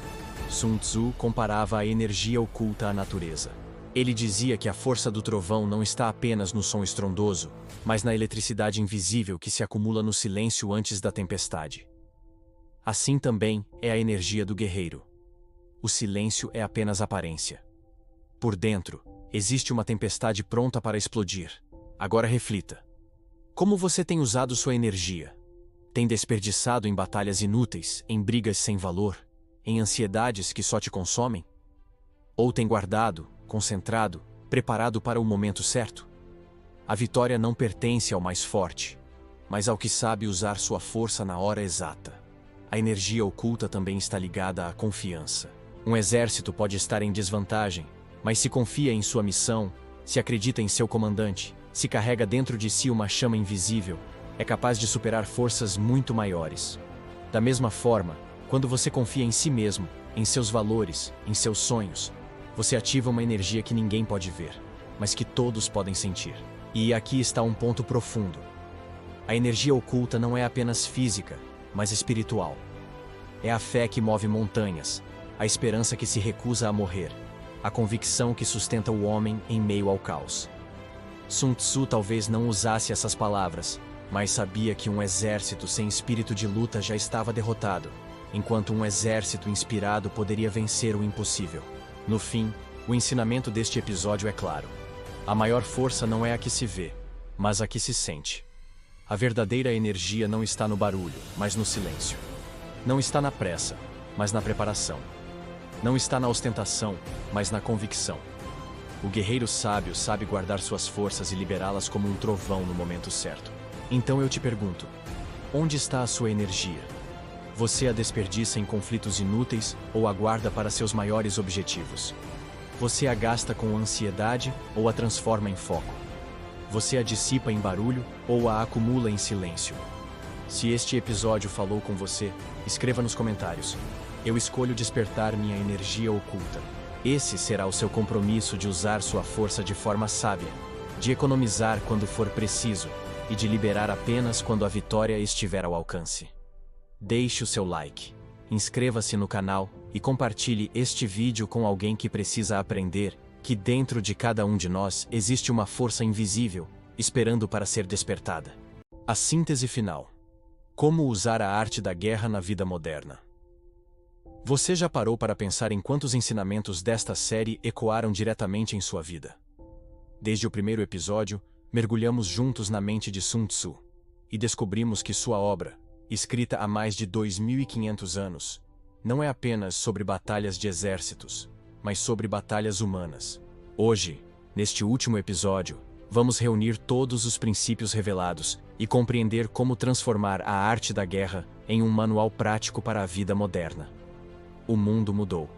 Sun Tzu comparava a energia oculta à natureza. Ele dizia que a força do trovão não está apenas no som estrondoso, mas na eletricidade invisível que se acumula no silêncio antes da tempestade. Assim também é a energia do guerreiro. O silêncio é apenas aparência. Por dentro, existe uma tempestade pronta para explodir. Agora reflita. Como você tem usado sua energia? Tem desperdiçado em batalhas inúteis, em brigas sem valor, em ansiedades que só te consomem? Ou tem guardado, concentrado, preparado para o momento certo? A vitória não pertence ao mais forte, mas ao que sabe usar sua força na hora exata. A energia oculta também está ligada à confiança. Um exército pode estar em desvantagem, mas se confia em sua missão, se acredita em seu comandante, se carrega dentro de si uma chama invisível, é capaz de superar forças muito maiores. Da mesma forma, quando você confia em si mesmo, em seus valores, em seus sonhos, você ativa uma energia que ninguém pode ver, mas que todos podem sentir. E aqui está um ponto profundo. A energia oculta não é apenas física, mas espiritual. É a fé que move montanhas, a esperança que se recusa a morrer, a convicção que sustenta o homem em meio ao caos. Sun Tzu talvez não usasse essas palavras, mas sabia que um exército sem espírito de luta já estava derrotado, enquanto um exército inspirado poderia vencer o impossível. No fim, o ensinamento deste episódio é claro. A maior força não é a que se vê, mas a que se sente. A verdadeira energia não está no barulho, mas no silêncio. Não está na pressa, mas na preparação. Não está na ostentação, mas na convicção. O guerreiro sábio sabe guardar suas forças e liberá-las como um trovão no momento certo. Então eu te pergunto, onde está a sua energia? Você a desperdiça em conflitos inúteis ou a guarda para seus maiores objetivos? Você a gasta com ansiedade ou a transforma em foco? Você a dissipa em barulho ou a acumula em silêncio? Se este episódio falou com você, escreva nos comentários. Eu escolho despertar minha energia oculta. Esse será o seu compromisso de usar sua força de forma sábia, de economizar quando for preciso e de liberar apenas quando a vitória estiver ao alcance. Deixe o seu like, inscreva-se no canal e compartilhe este vídeo com alguém que precisa aprender que dentro de cada um de nós existe uma força invisível, esperando para ser despertada. A síntese final. Como usar a arte da guerra na vida moderna? Você já parou para pensar em quantos ensinamentos desta série ecoaram diretamente em sua vida? Desde o primeiro episódio, mergulhamos juntos na mente de Sun Tzu e descobrimos que sua obra, escrita há mais de 2.500 anos, não é apenas sobre batalhas de exércitos, mas sobre batalhas humanas. Hoje, neste último episódio, vamos reunir todos os princípios revelados e compreender como transformar a arte da guerra em um manual prático para a vida moderna. O mundo mudou.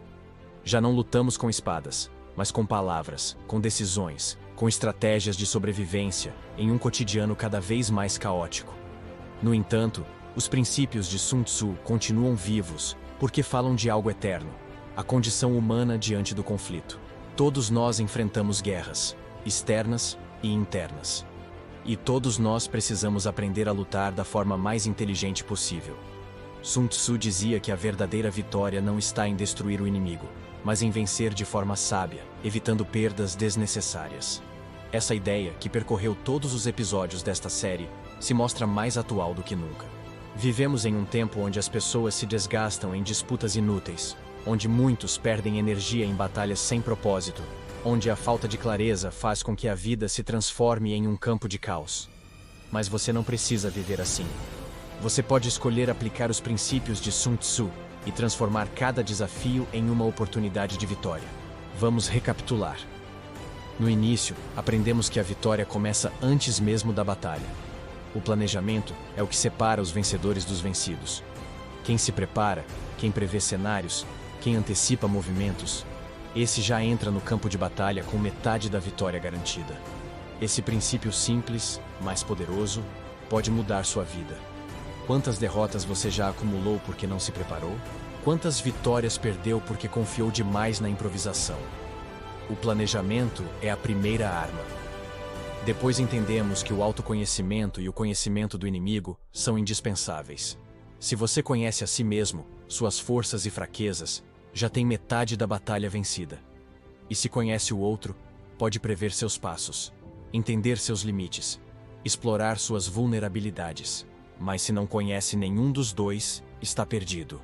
Já não lutamos com espadas, mas com palavras, com decisões, com estratégias de sobrevivência, em um cotidiano cada vez mais caótico. No entanto, os princípios de Sun Tzu continuam vivos, porque falam de algo eterno, a condição humana diante do conflito. Todos nós enfrentamos guerras, externas e internas. E todos nós precisamos aprender a lutar da forma mais inteligente possível. Sun Tzu dizia que a verdadeira vitória não está em destruir o inimigo, mas em vencer de forma sábia, evitando perdas desnecessárias. Essa ideia, que percorreu todos os episódios desta série, se mostra mais atual do que nunca. Vivemos em um tempo onde as pessoas se desgastam em disputas inúteis, onde muitos perdem energia em batalhas sem propósito, onde a falta de clareza faz com que a vida se transforme em um campo de caos. Mas você não precisa viver assim. Você pode escolher aplicar os princípios de Sun Tzu e transformar cada desafio em uma oportunidade de vitória. Vamos recapitular. No início, aprendemos que a vitória começa antes mesmo da batalha. O planejamento é o que separa os vencedores dos vencidos. Quem se prepara, quem prevê cenários, quem antecipa movimentos, esse já entra no campo de batalha com metade da vitória garantida. Esse princípio simples, mas poderoso, pode mudar sua vida. Quantas derrotas você já acumulou porque não se preparou? Quantas vitórias perdeu porque confiou demais na improvisação? O planejamento é a primeira arma. Depois entendemos que o autoconhecimento e o conhecimento do inimigo são indispensáveis. Se você conhece a si mesmo, suas forças e fraquezas, já tem metade da batalha vencida. E se conhece o outro, pode prever seus passos, entender seus limites, explorar suas vulnerabilidades. Mas se não conhece nenhum dos dois, está perdido.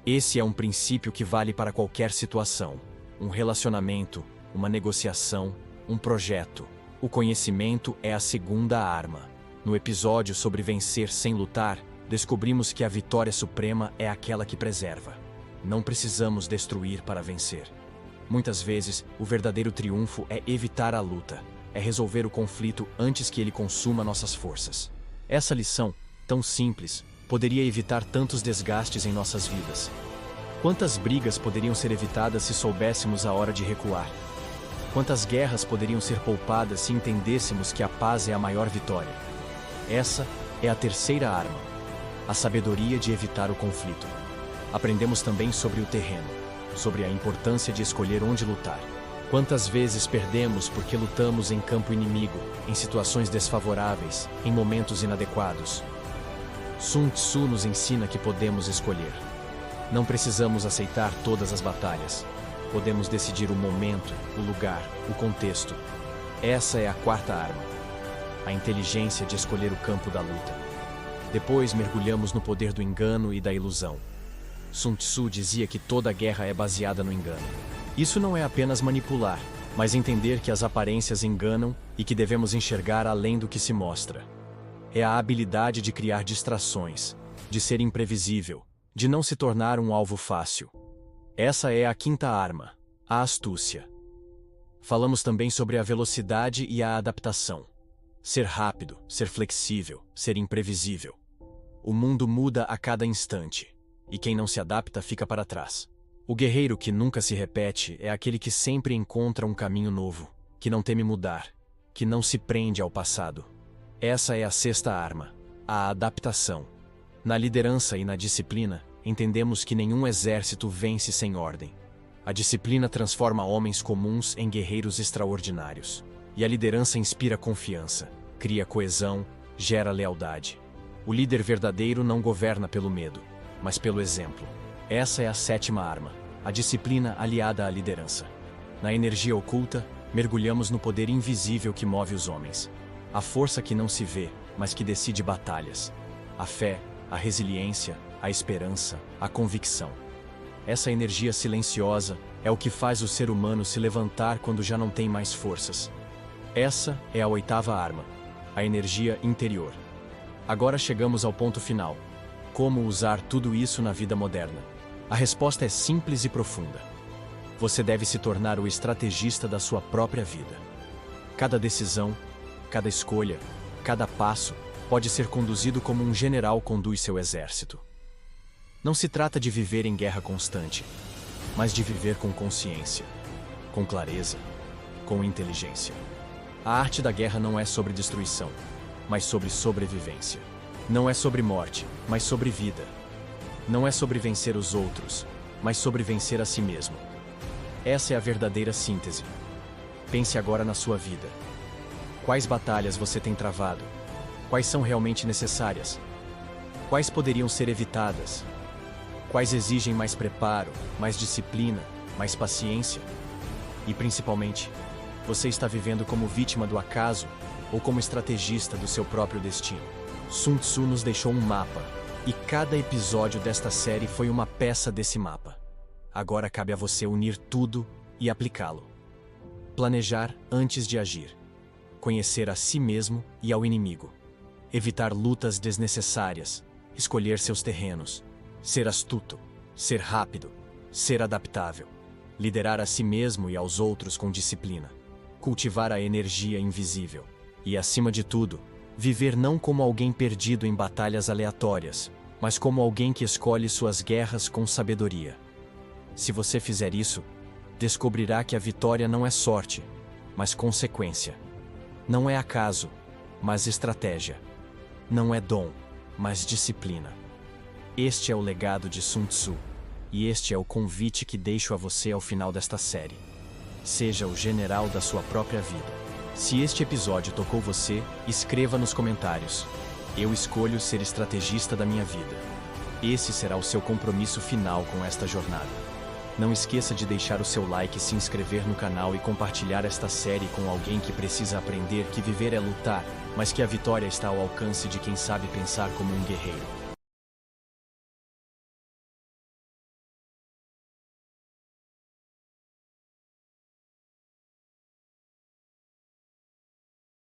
Esse é um princípio que vale para qualquer situação. Um relacionamento, uma negociação, um projeto. O conhecimento é a segunda arma. No episódio sobre vencer sem lutar, descobrimos que a vitória suprema é aquela que preserva. Não precisamos destruir para vencer. Muitas vezes, o verdadeiro triunfo é evitar a luta, é resolver o conflito antes que ele consuma nossas forças. Essa lição, tão simples, poderia evitar tantos desgastes em nossas vidas. Quantas brigas poderiam ser evitadas se soubéssemos a hora de recuar? Quantas guerras poderiam ser poupadas se entendêssemos que a paz é a maior vitória? Essa é a terceira arma, a sabedoria de evitar o conflito. Aprendemos também sobre o terreno, sobre a importância de escolher onde lutar. Quantas vezes perdemos porque lutamos em campo inimigo, em situações desfavoráveis, em momentos inadequados? Sun Tzu nos ensina que podemos escolher. Não precisamos aceitar todas as batalhas. Podemos decidir o momento, o lugar, o contexto. Essa é a quarta arma, a inteligência de escolher o campo da luta. Depois mergulhamos no poder do engano e da ilusão. Sun Tzu dizia que toda guerra é baseada no engano. Isso não é apenas manipular, mas entender que as aparências enganam e que devemos enxergar além do que se mostra. É a habilidade de criar distrações, de ser imprevisível, de não se tornar um alvo fácil. Essa é a quinta arma, a astúcia. Falamos também sobre a velocidade e a adaptação. Ser rápido, ser flexível, ser imprevisível. O mundo muda a cada instante. E quem não se adapta fica para trás. O guerreiro que nunca se repete é aquele que sempre encontra um caminho novo, que não teme mudar, que não se prende ao passado. Essa é a sexta arma, a adaptação. Na liderança e na disciplina, entendemos que nenhum exército vence sem ordem. A disciplina transforma homens comuns em guerreiros extraordinários. E a liderança inspira confiança, cria coesão, gera lealdade. O líder verdadeiro não governa pelo medo, mas pelo exemplo. Essa é a sétima arma, a disciplina aliada à liderança. Na energia oculta, mergulhamos no poder invisível que move os homens. A força que não se vê, mas que decide batalhas. A fé, a resiliência, a esperança, a convicção. Essa energia silenciosa é o que faz o ser humano se levantar quando já não tem mais forças. Essa é a oitava arma, a energia interior. Agora chegamos ao ponto final. Como usar tudo isso na vida moderna? A resposta é simples e profunda. Você deve se tornar o estrategista da sua própria vida. Cada decisão, cada escolha, cada passo pode ser conduzido como um general conduz seu exército. Não se trata de viver em guerra constante, mas de viver com consciência, com clareza, com inteligência. A arte da guerra não é sobre destruição, mas sobre sobrevivência. Não é sobre morte, mas sobre vida. Não é sobre vencer os outros, mas sobre vencer a si mesmo. Essa é a verdadeira síntese. Pense agora na sua vida. Quais batalhas você tem travado? Quais são realmente necessárias? Quais poderiam ser evitadas? Quais exigem mais preparo, mais disciplina, mais paciência? E principalmente, você está vivendo como vítima do acaso ou como estrategista do seu próprio destino? Sun Tzu nos deixou um mapa, e cada episódio desta série foi uma peça desse mapa. Agora cabe a você unir tudo e aplicá-lo. Planejar antes de agir. Conhecer a si mesmo e ao inimigo. Evitar lutas desnecessárias. Escolher seus terrenos. Ser astuto. Ser rápido. Ser adaptável. Liderar a si mesmo e aos outros com disciplina. Cultivar a energia invisível. E, acima de tudo, viver não como alguém perdido em batalhas aleatórias, mas como alguém que escolhe suas guerras com sabedoria. Se você fizer isso, descobrirá que a vitória não é sorte, mas consequência. Não é acaso, mas estratégia. Não é dom, mas disciplina. Este é o legado de Sun Tzu, e este é o convite que deixo a você ao final desta série. Seja o general da sua própria vida. Se este episódio tocou você, escreva nos comentários. Eu escolho ser estrategista da minha vida. Esse será o seu compromisso final com esta jornada. Não esqueça de deixar o seu like, se inscrever no canal e compartilhar esta série com alguém que precisa aprender que viver é lutar, mas que a vitória está ao alcance de quem sabe pensar como um guerreiro.